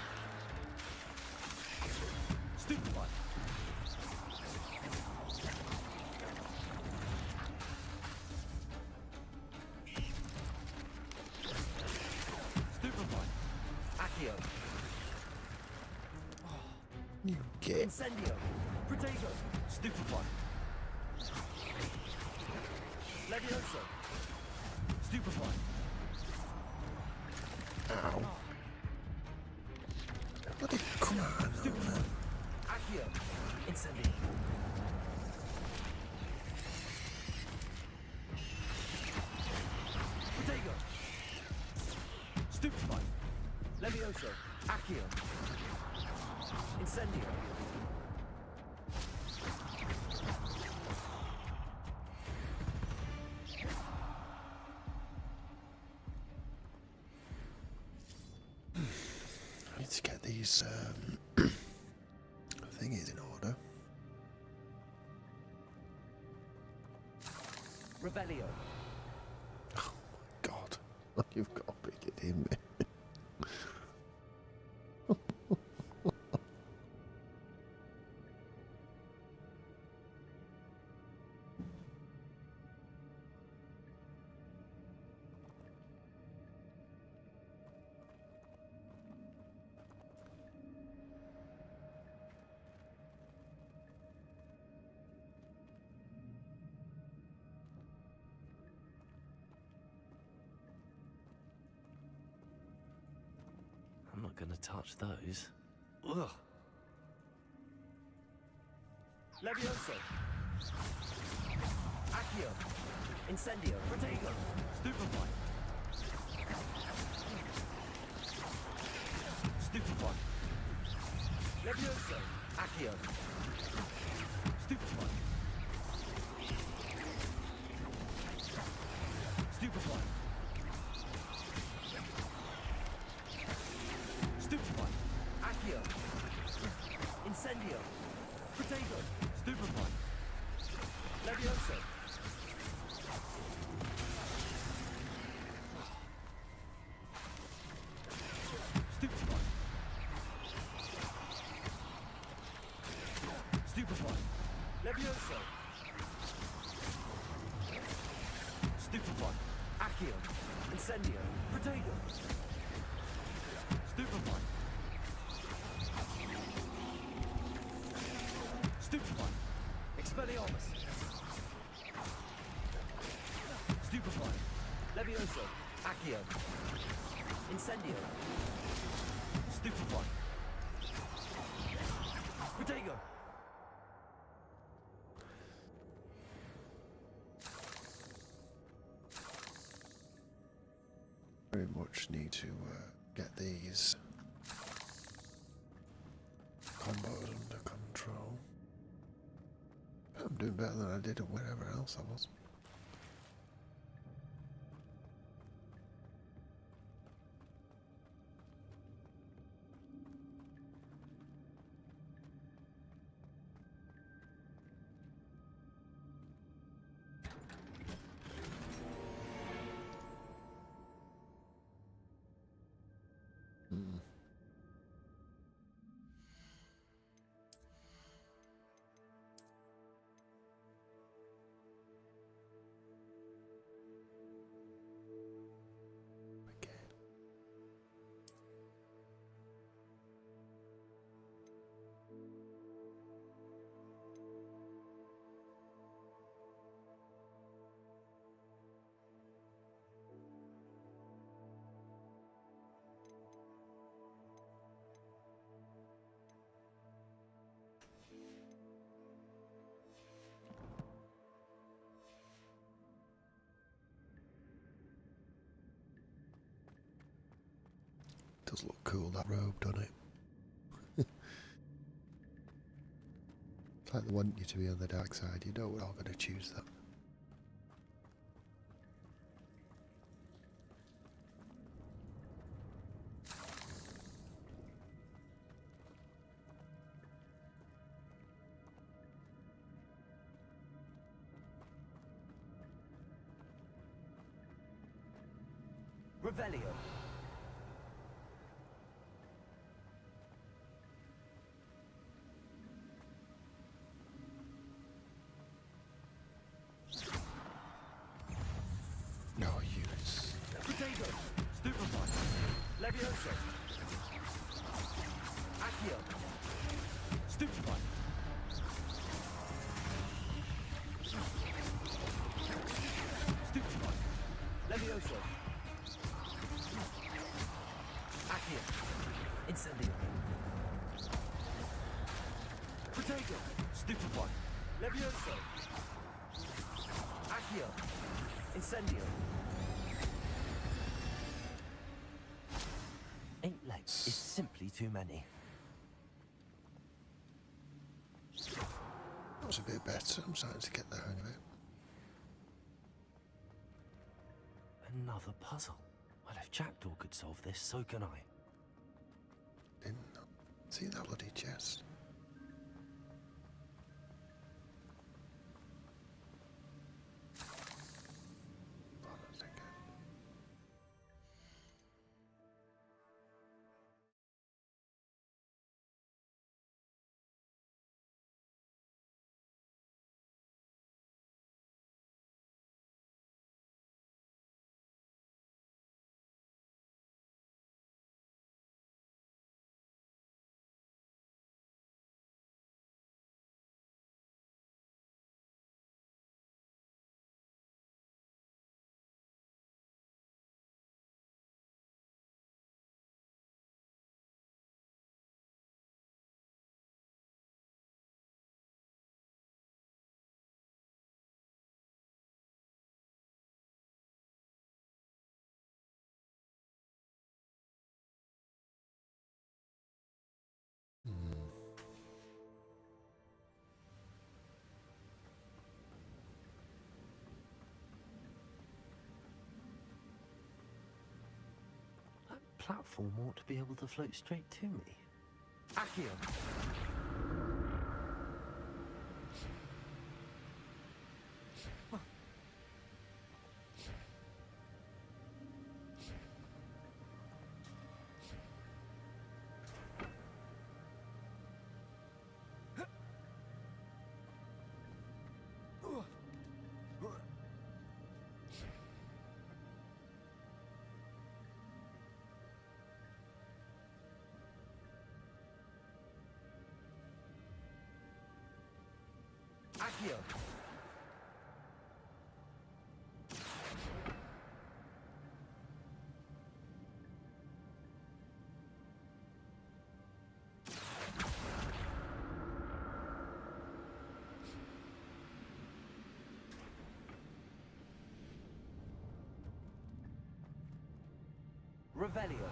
Stupefy! Stupefy! Accio! You get. Incendio! Potato! Stupefy! Levioso! Stupefy! Ow. Bloody come on. Accio! Incendio! Potato! Stupefy! Levioso! Accio! Incendio! I need to get these thingies in order. Revelio! Oh my God. You've got to be kidding me. I'm not gonna touch those. Ugh. Levioso! Accio! Incendio! Protego! Stupefy! Stupefy! Levioso! Accio! Stupefy! Stupefy! Stupefy! Accio! Incendio! Potato! Stupefy! Accio. Incendio. Protego. Stupefy. Stupefy. Expelliarmus. Stupefy. Levioso. Accio. Incendio. Stupefy. Protego. Very much need to get these combos under control. I'm doing better than I did at wherever else I was. Does look cool, that robe, doesn't it? It's like they want you to be on the dark side. You know we're all going to choose that. Revelio. No use. Protego. Stupefy. Levioso. Accio. Stupefy. Stupefy. Levioso. Accio. Incendio. Protego. Stupefy. Levioso. Accio. Incendio. 8 legs is simply too many. That was a bit better. I'm starting to get the hang of it. Another puzzle. Well, if Jackdaw could solve this, so can I. Didn't see that bloody chest. That platform ought to be able to float straight to me. Accio. Accio. Revelio.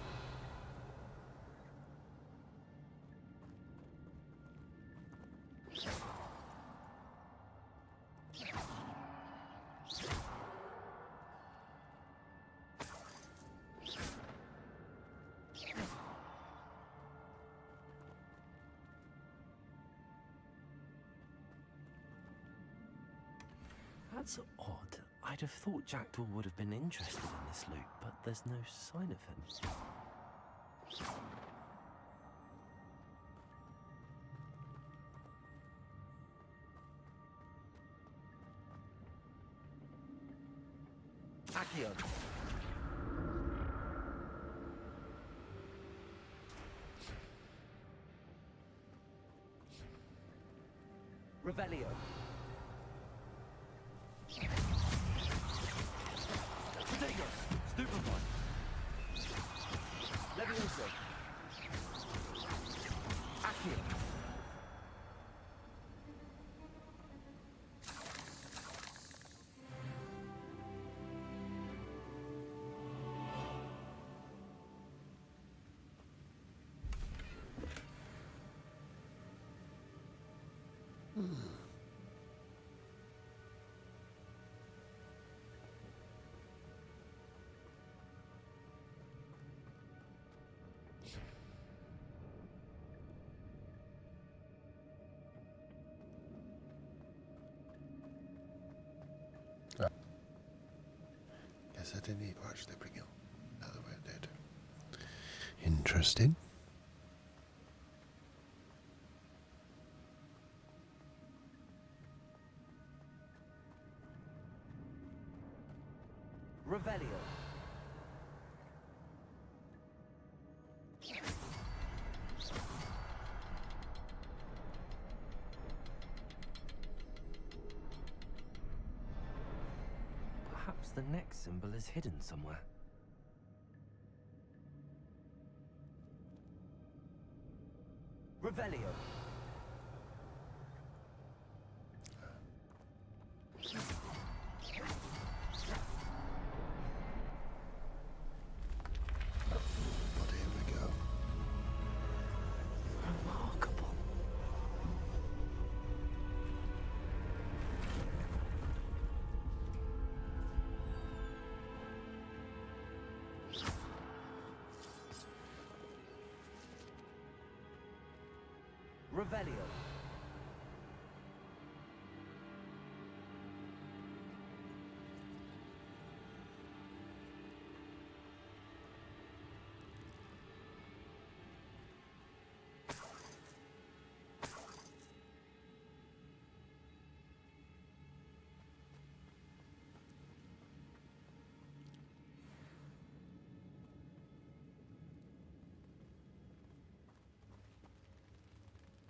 That's odd. I'd have thought Jackdaw would have been interested in this loot, but there's no sign of him. Accio. Revelio. Potato. Stupefy. Levioso. Accio. Guess I didn't need to actually bring it up. Now the way I did. Interesting. Revelio. Perhaps the next symbol is hidden somewhere. Revelio. But here we go. Remarkable. Revelio.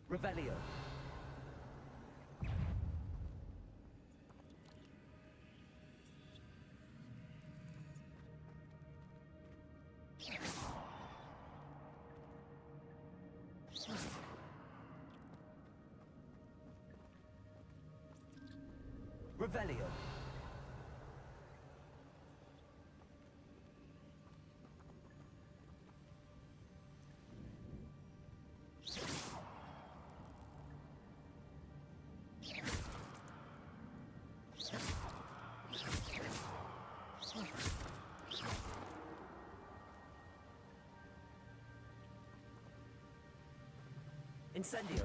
Revelio. Revelio. Incendio.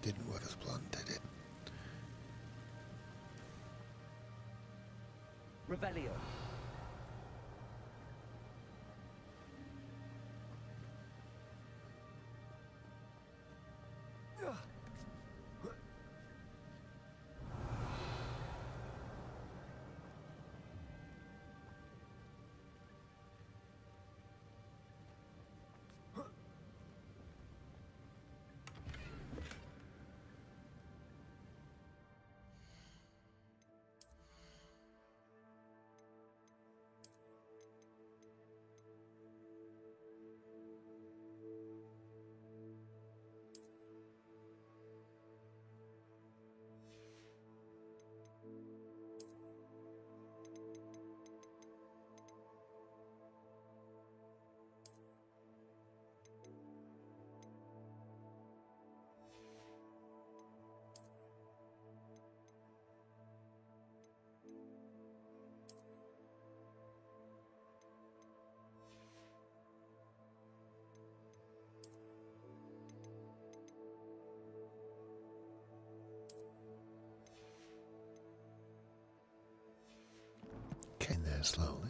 Didn't work as planned, did it? Revelio. going slowly.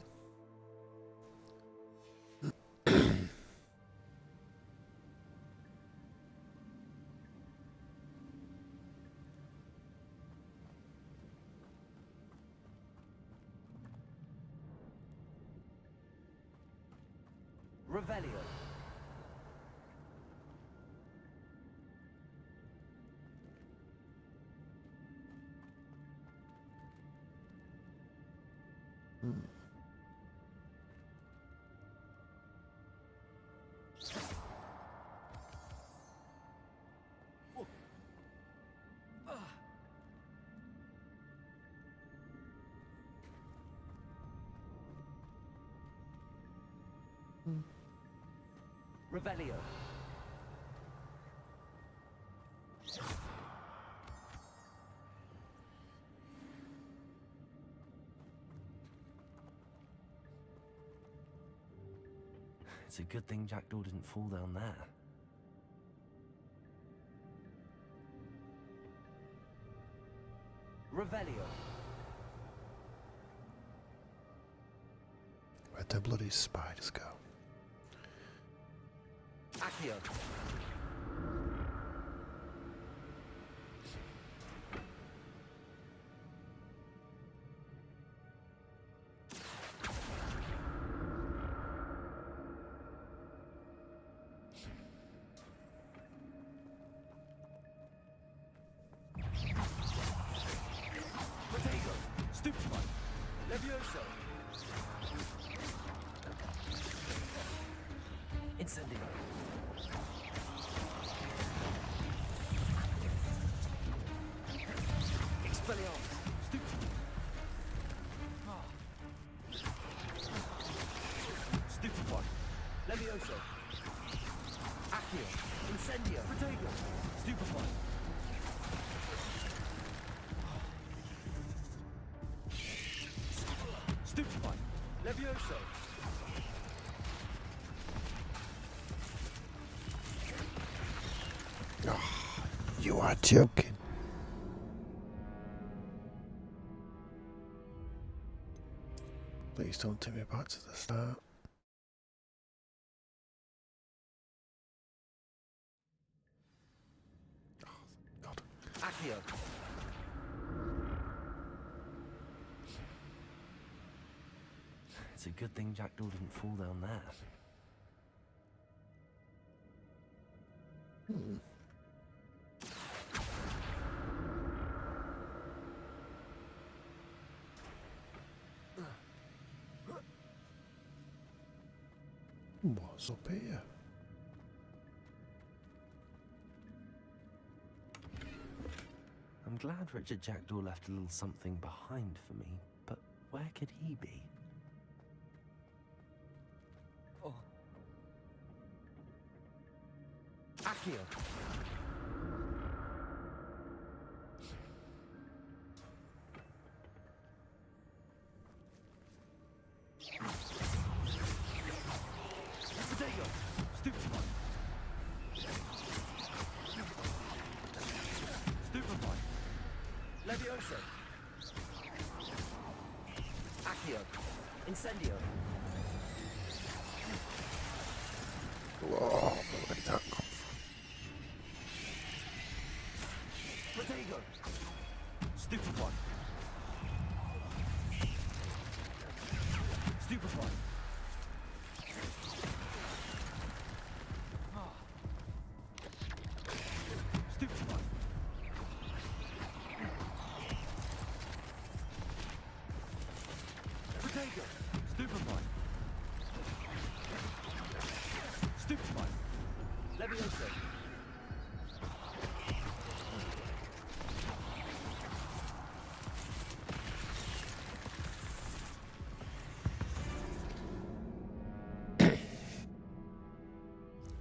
Revelio. Revelio. It's a good thing Jackdaw didn't fall down there. Revelio. Where'd the bloody spiders go? Accio. Protego. Stupefy. Levioso. Incendio. Expelliarmus. Stupefy. Stupefy. Levioso. Accio. Incendio. Protego. Stupefy. Stupefy. Levioso. Oh, you are joking. Please don't take me back to the start. Oh, God. Accio. It's a good thing Jackdaw didn't fall down there. What's up here? I'm glad Richard Jackdaw left a little something behind for me, but where could he be? Oh. Accio. Protego. Stupefy. Stupefy. Levioso. Accio. Incendio. Whoa, where did that come from? Protego. Stupefy. Stupefy. Stupefy. Protego. Stupefy. Stupefy. Levioso.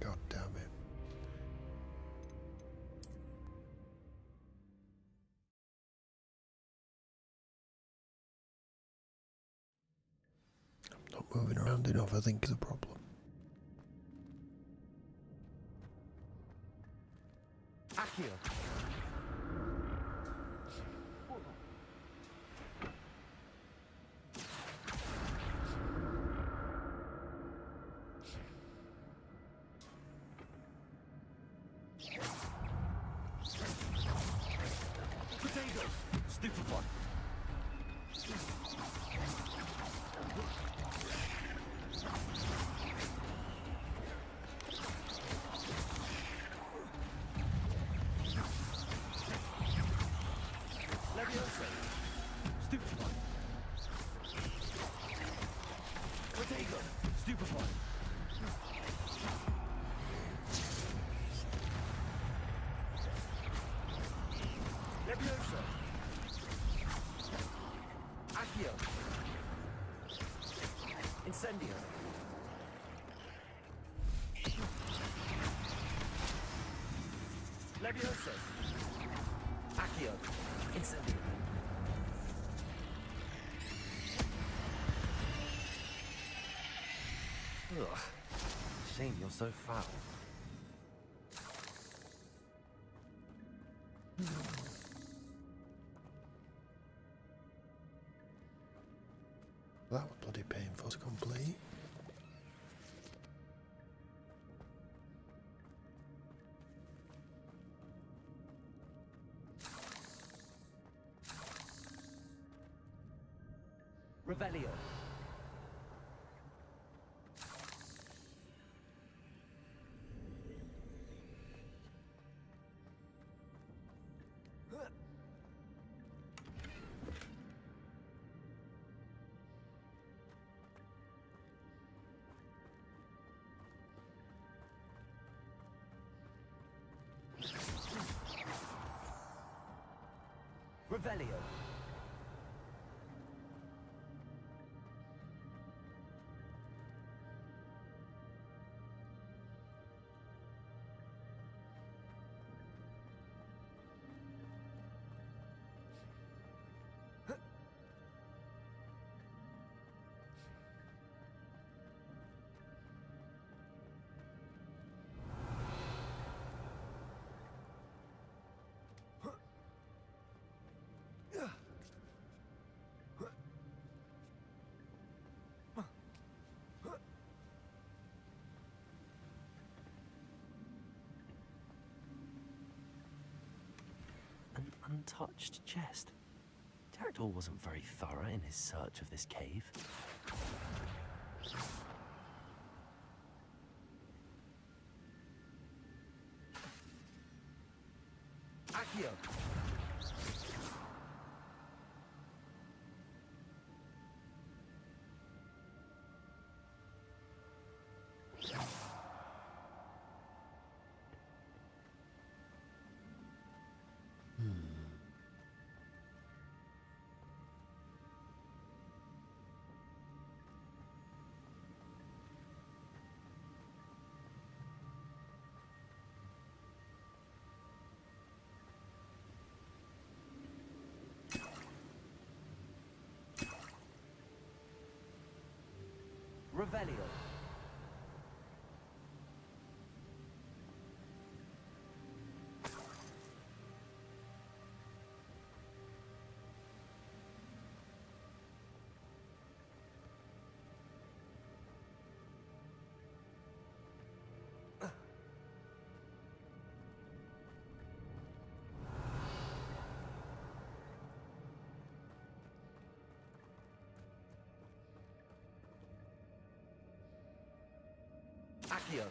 God damn it. I'm not moving around enough, I think, is the problem. Accio. Potato! Stupefy! Leviosa! Stupefy! Potato! Stupefy! Leviosa! Accio! Incendio! Leviosa! Accio! Incendio! Ugh. Shame you're so foul. That was bloody painful to complete. Revelio. Revelio. An untouched chest. Jackdaw wasn't very thorough in his search of this cave. Accio! Revelio. Accio.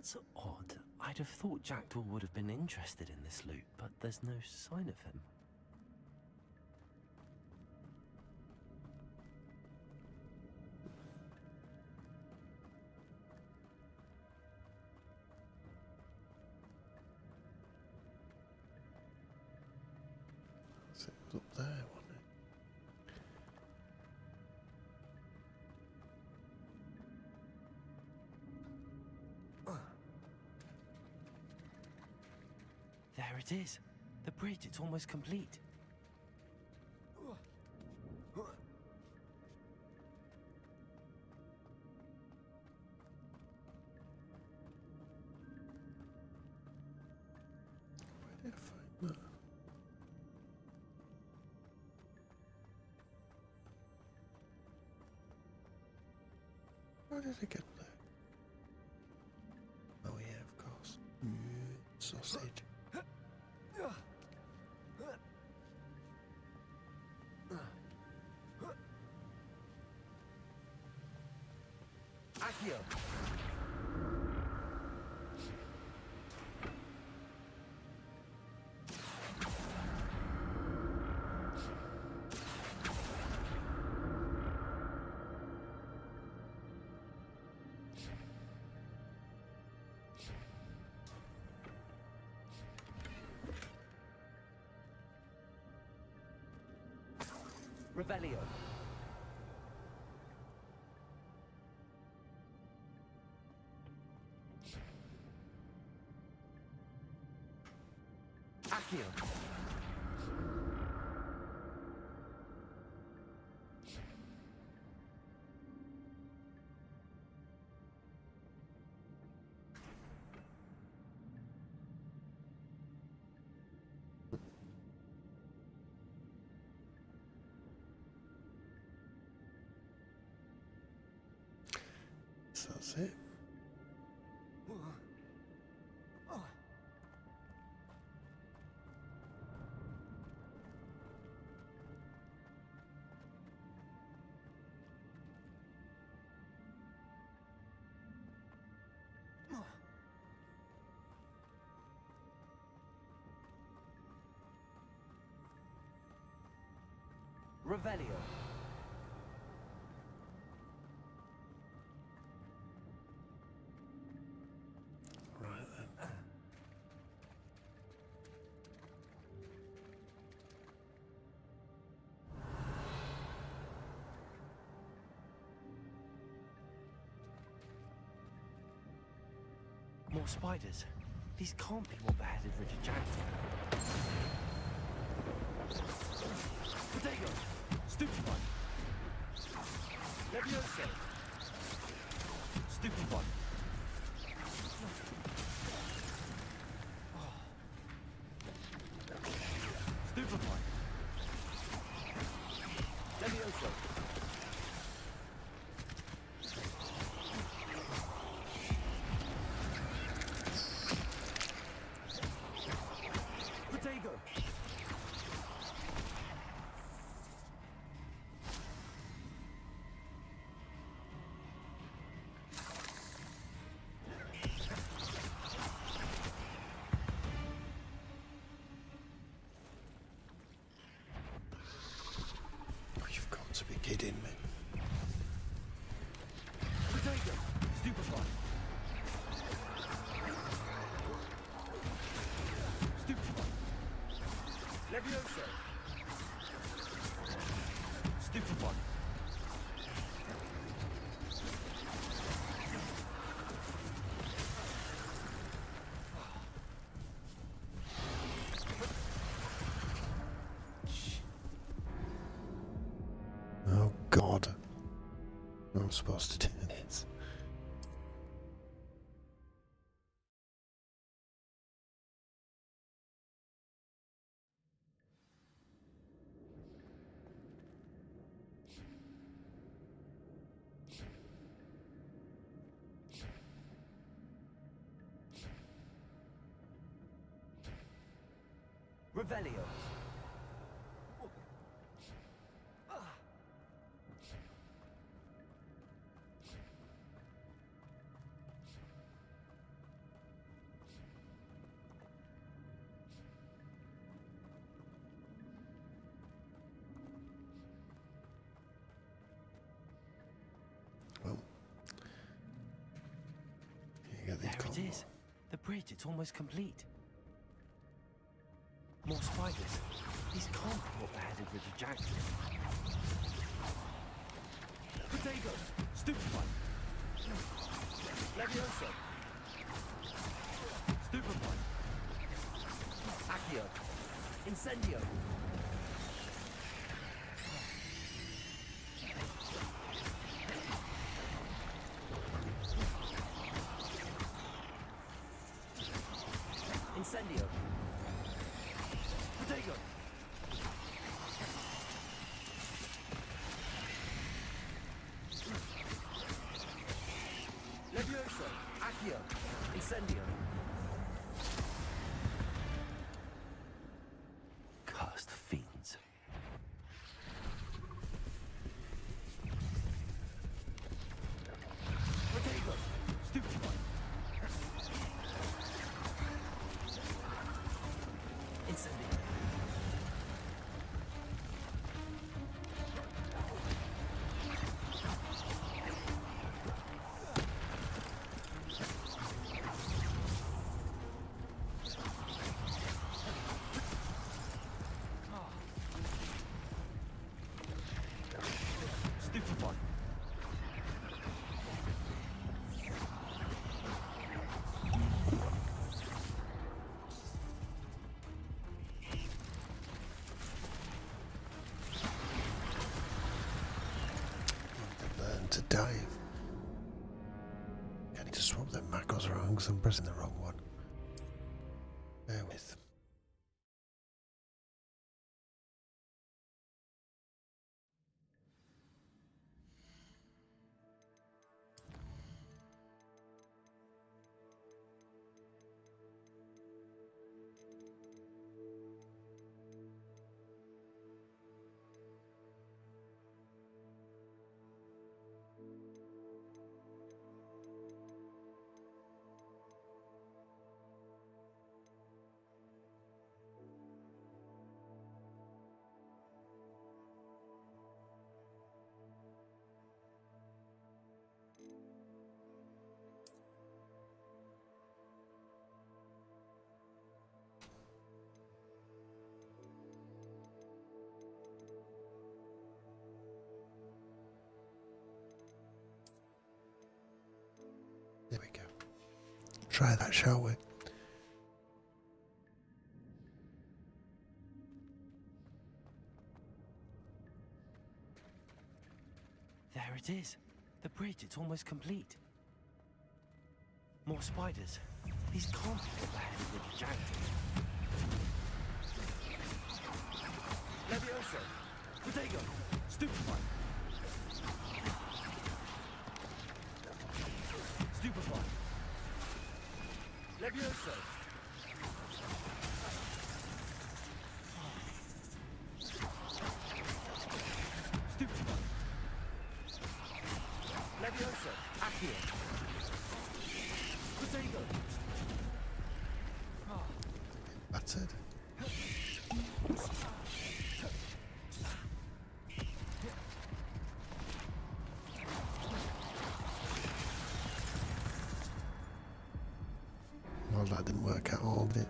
That's odd. I'd have thought Jackdaw would have been interested in this loot, but there's no sign of him. So it was up there, wasn't it? There it is. The bridge, it's almost complete. Where did I find that? How did I get there? Oh yeah, of course. Sausage. Accio! Revelio. Accio. So that's it. Revelio. Right then. More spiders. These can't be what beheaded Richard Jackdaw. Potato! Stupefy! Levioso! Stupefy! Stupefy! Levioso! Potato! Oh, you've got to be kidding me. Potato! Stupefy! Stupefy! Levioso! Stupefy! Oh God. I'm supposed to do this. Revelio! it is. The bridge, it's almost complete. More spiders. These can't be what beheaded with the Jackdaws. Potato! Stupefy! Levioso! Stupefy! Accio! Incendio! Incendio! Potato! Levioso! Accio! Incendio! Cursed fiends. Potato! Stupefy! Incendio! Stupefy! Learn to dive. I need to swap them macros around because I'm pressing the wrong one. Bear with. There we go. Try that, shall we? There it is. The bridge, it's almost complete. More spiders. These can't be what beheaded with the Jackdaws. Levioso! Potato! Stupefy! Stupefy! Levioso! Stupefy! Levioso! Accio! Potato! Battered. Well, that didn't work at all, did it?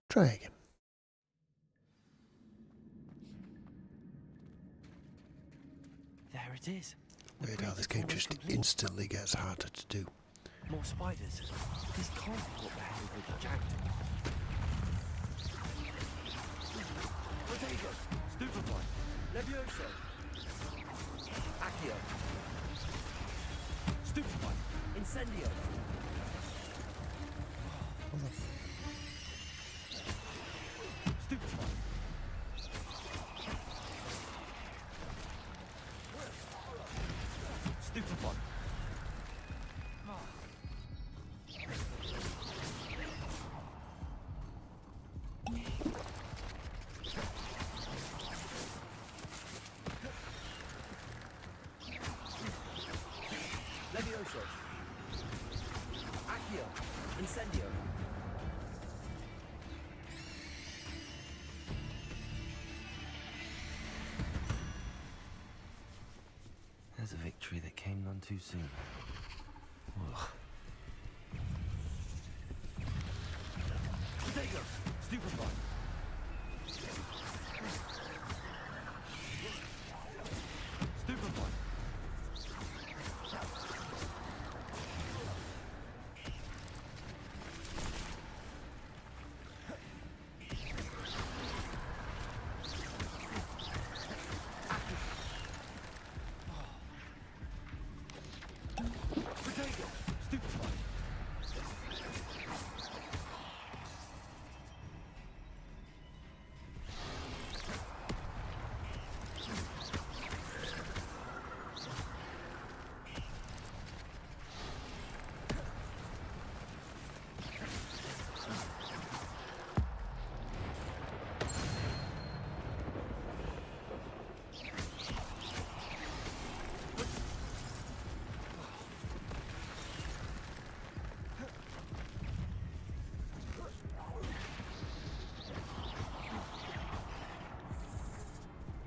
Try again. There it is. The Weird how bridge, this it's game almost just complete. instantly gets harder to do. More spiders. These can't be what beheaded with the Jackdaws. Potato! Stupefy! Levioso! Accio! Stupefy! Incendio! Stupefy! Stupefy! Levioso! Accio! Incendio! too soon. Ugh. Dagger! Stupefy! Stupefy!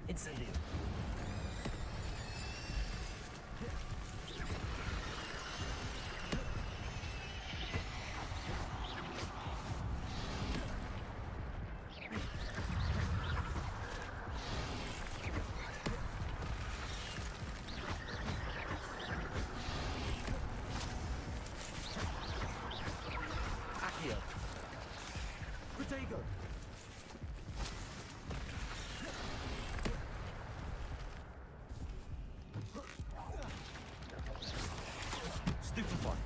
Incendio. Accio. Protego. Stupefy.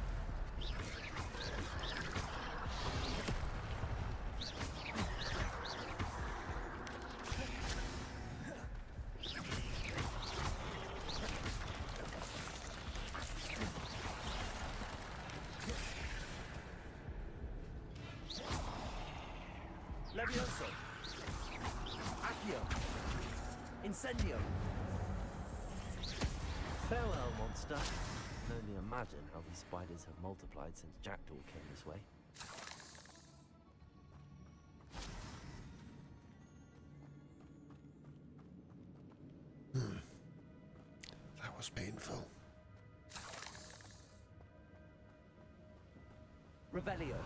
Levioso. Accio. Incendio. Farewell, monster. I can only imagine how these spiders have multiplied since Jackdaw came this way. That was painful. Revelio.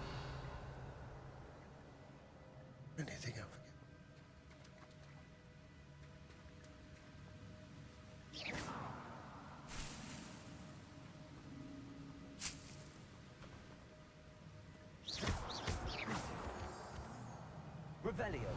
Anything I forget? Revelio.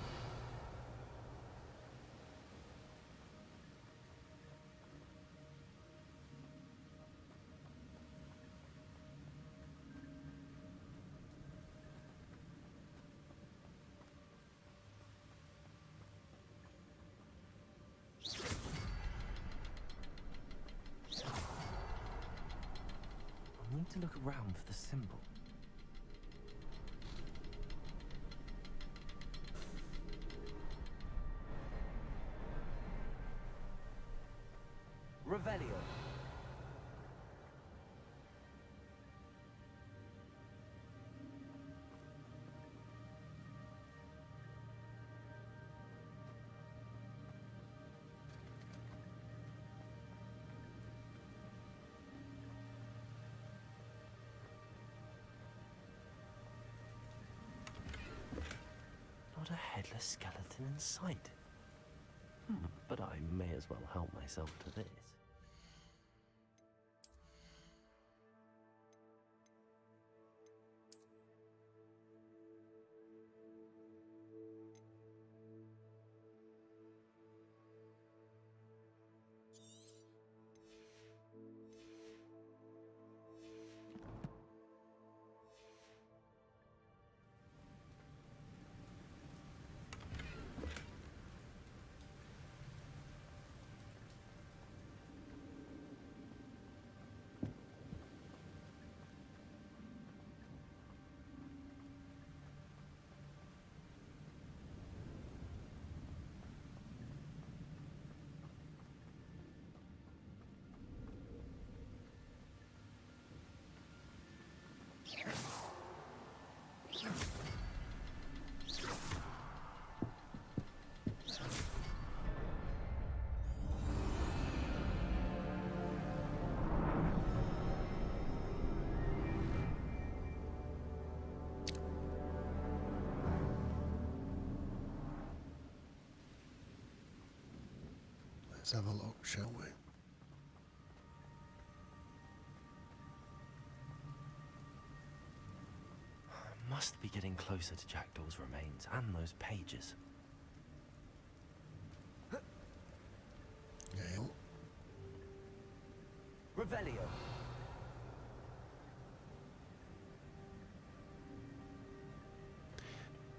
I need to look around for the symbol. Revelio. Not a headless skeleton in sight. But I may as well help myself to this. Let's have a look, shall we? Must be getting closer to Jackdaw's remains and those pages. Yeah. Revelio.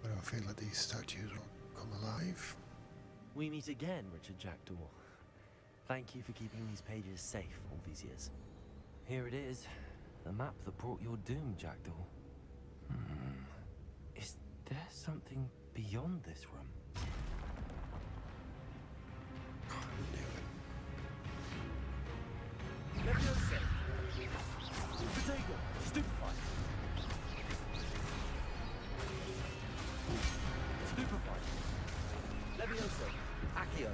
But I feel like these statues will come alive. We meet again, Richard Jackdaw. Thank you for keeping these pages safe all these years. Here it is, the map that brought your doom, Jackdaw. Is there something beyond this room? Leviosa! Potato! Stupefy! Stupefy! Leviosa! Accio!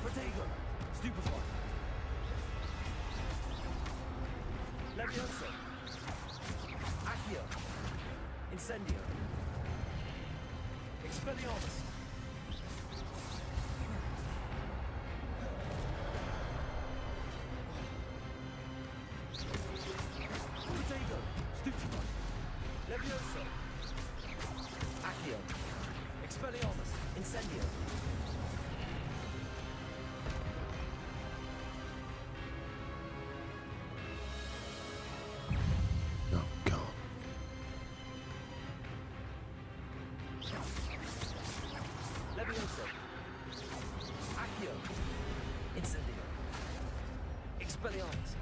Potato! Stupefy! Leviosa! Accio! Incendio! Expelliarmus! Potato! Stupefy! Leviosa! Accio! Expelliarmus! Incendio! Oh, God. Leviosa! Accio! Incendio! Expelliarmus!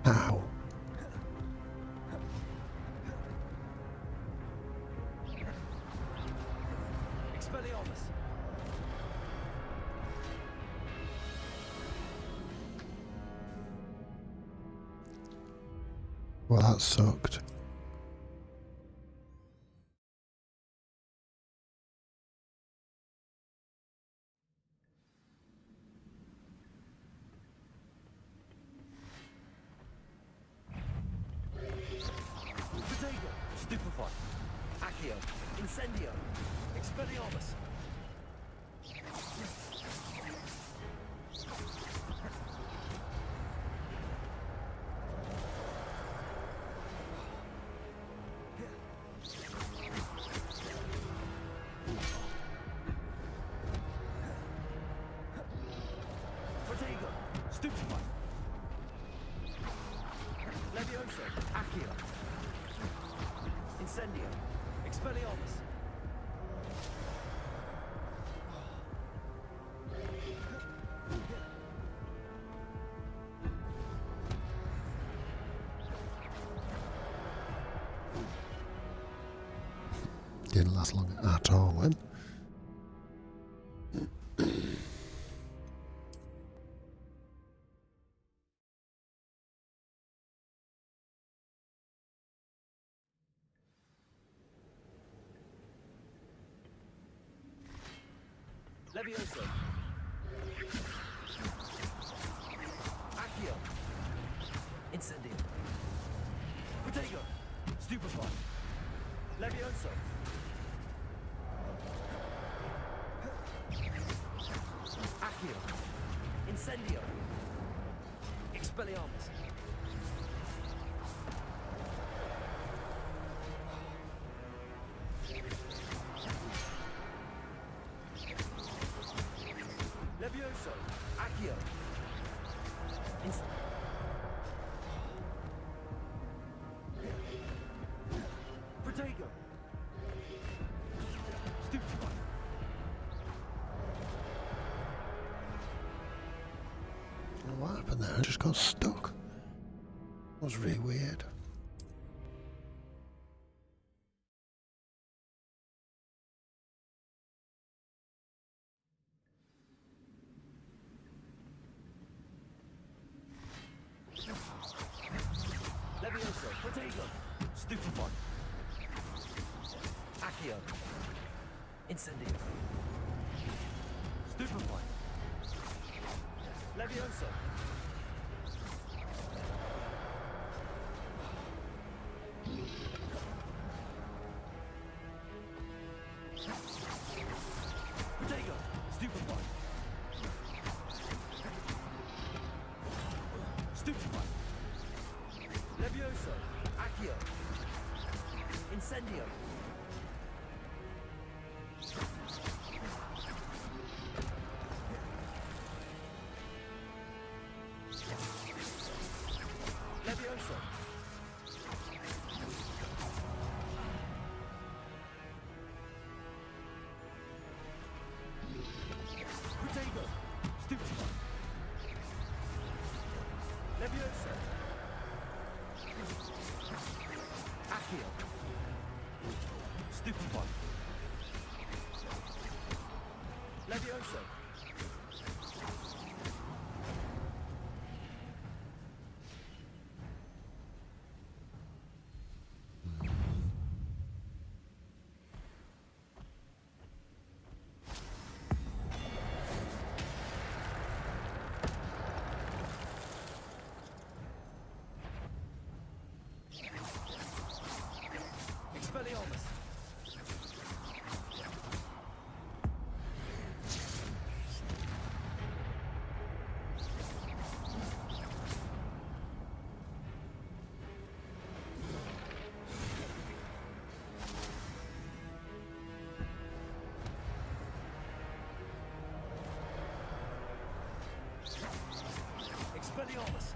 Ow. Expelliarmus! Well, that sucked. Potato! Stupefy! Accio! Incendio! Expelliarmus! Potato! Stupefy! Leviosa! Accio! Incendio! Expelliarmus! Didn't last long at all then. Leviosa! Accio! Incendio! Potato! Stupefy! Leviosa! Accio! Incendio! Expelliarmus! Levioso! Accio! just got stuck. That was really weird. Levioso, Protego, Stupefy, Accio, Incendio, Stupefy, Levioso, Protego, Stupefy, Stupefy, Levioso, Accio, Incendio. Levioso. Protego, Stupefy, Levioso, Accio, Stupefy, Levioso. Expelliarmus. Expelliarmus.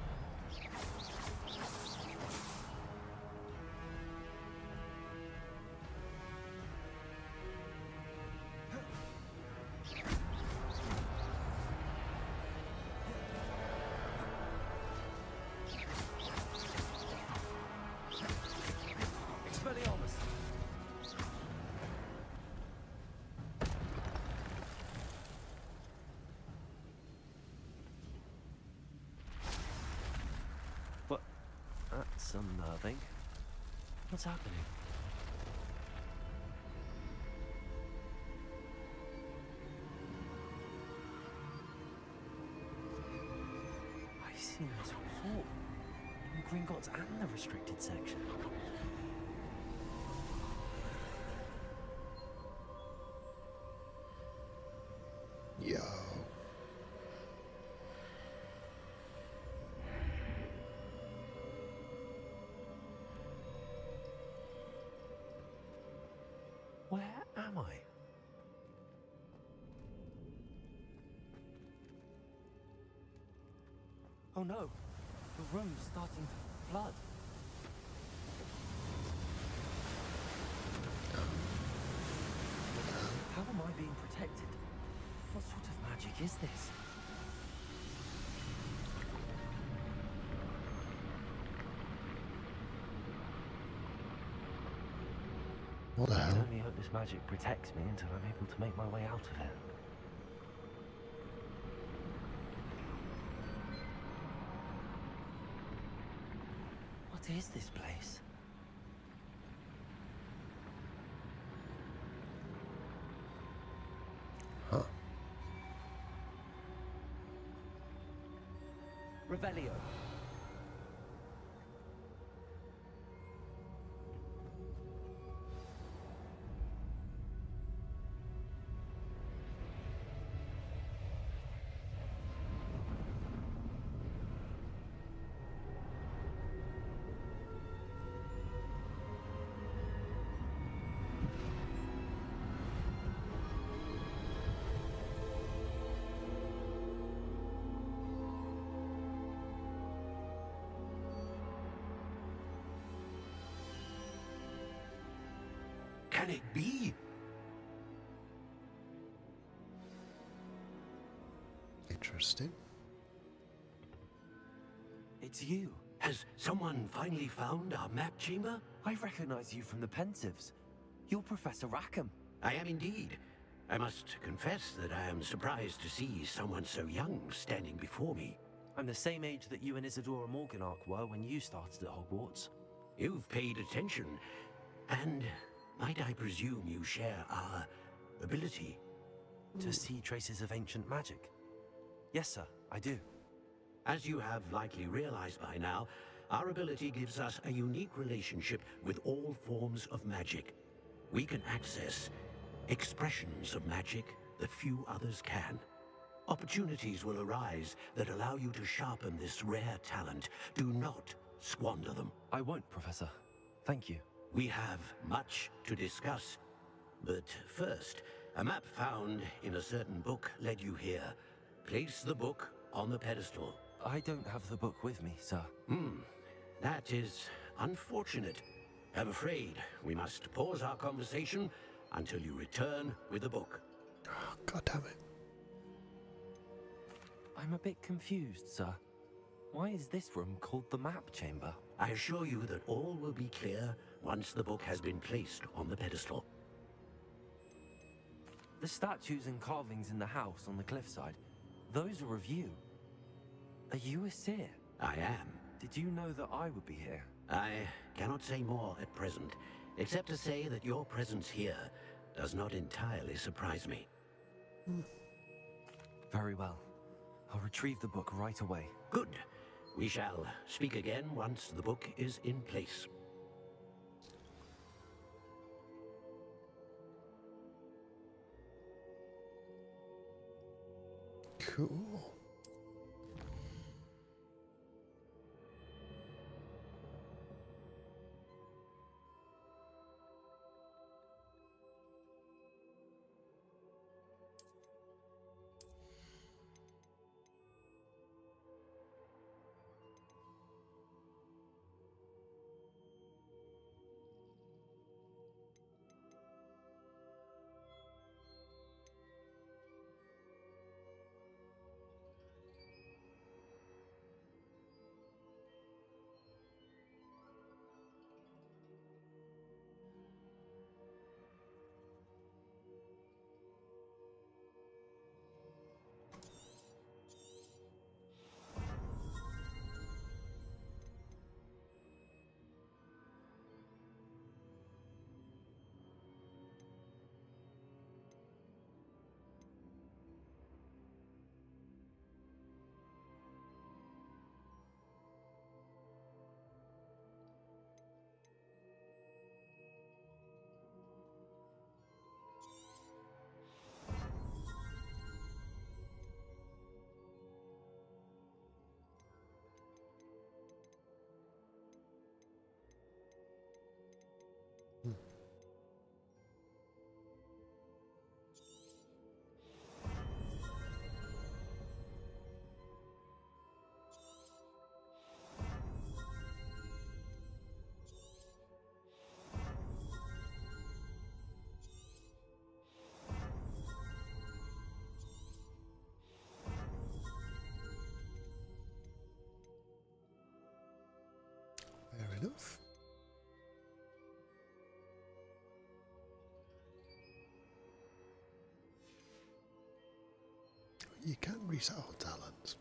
Expelliarmus. What? That's unnerving. What's happening? I've seen this before. In Gringotts and the restricted section. Yo. Where am I? Oh no, the room's starting to flood. How am I being protected? What sort of magic is this? What the I hell? only hope this magic protects me until I'm able to make my way out of it. What is this place? Huh. Revelio. Can it be? Interesting. it's you. Has someone finally found our map chamber? I recognize you from the Pensives. You're Professor Rackham. I am indeed. I must confess that I am surprised to see someone so young standing before me. I'm the same age that you and Isadora Morganark were when you started at Hogwarts. You've paid attention, and might I presume you share our ability? To see traces of ancient magic? Yes, sir, I do. As you have likely realized by now, our ability gives us a unique relationship with all forms of magic. We can access expressions of magic that few others can. Opportunities will arise that allow you to sharpen this rare talent. Do not squander them. I won't, Professor. Thank you. We have much to discuss. But first, a map found in a certain book led you here. Place the book on the pedestal. I don't have the book with me, sir. That is unfortunate. I'm afraid we must pause our conversation until you return with the book. Oh, God damn it. I'm a bit confused, sir. Why is this room called the map chamber? I assure you that all will be clear once the book has been placed on the pedestal. The statues and carvings in the house on the cliffside, those are of you. Are you a seer? I am. Did you know that I would be here? I cannot say more at present, except to say that your presence here does not entirely surprise me. Very well. I'll retrieve the book right away. Good. We shall speak again once the book is in place. Cool. Fair enough. You can reset all talents.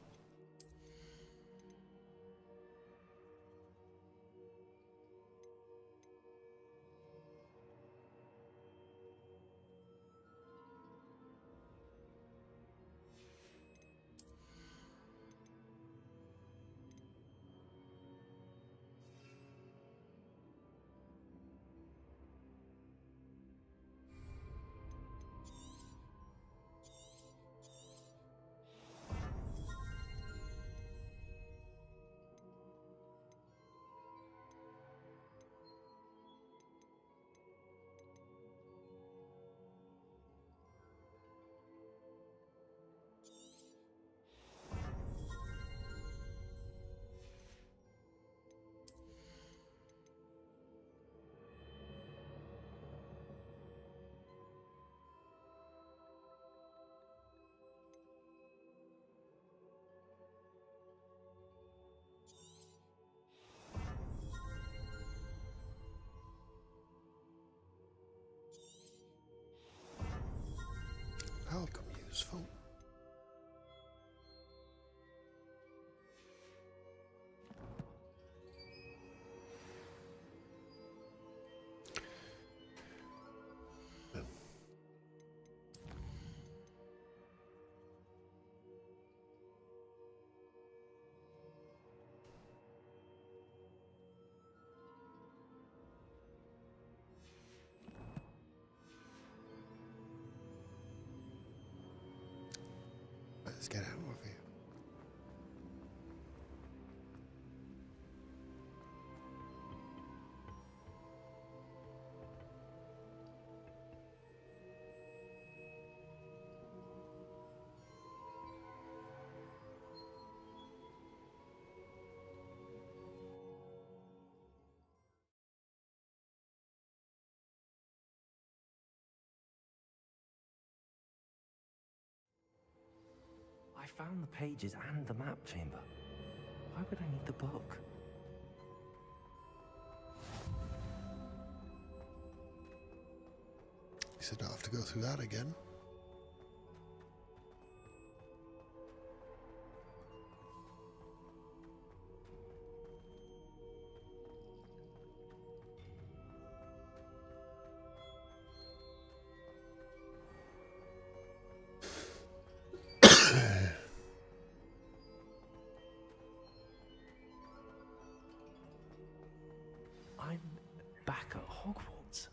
get out of here. I found the pages and the map chamber. Why would I need the book? He said I'll have to go through that again. I'm back at Hogwarts.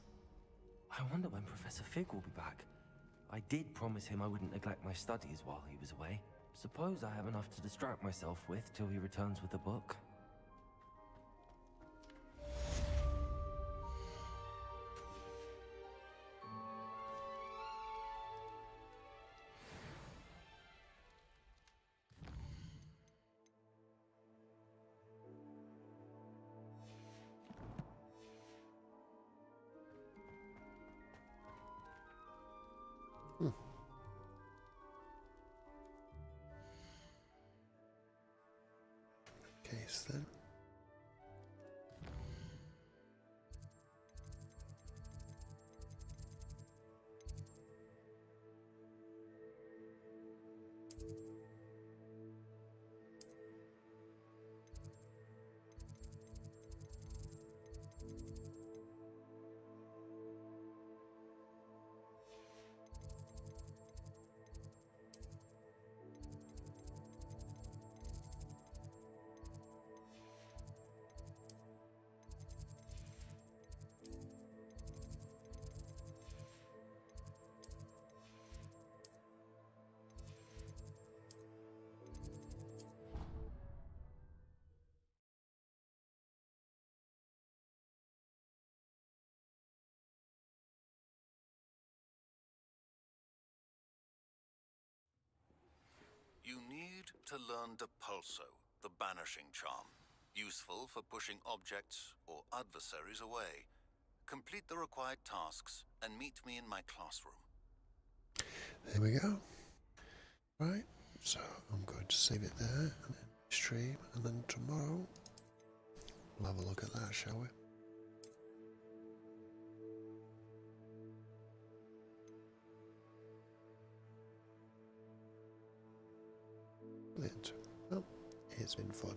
I wonder when Professor Fig will be back. I did promise him I wouldn't neglect my studies while he was away. Suppose I have enough to distract myself with till he returns with the book. Case then. You need to learn Depulso, the banishing charm. Useful for pushing objects or adversaries away. Complete the required tasks and meet me in my classroom. There we go. Right, so I'm going to save it there and then stream, and then tomorrow we'll have a look at that, shall we? Brilliant. Well, it's been fun.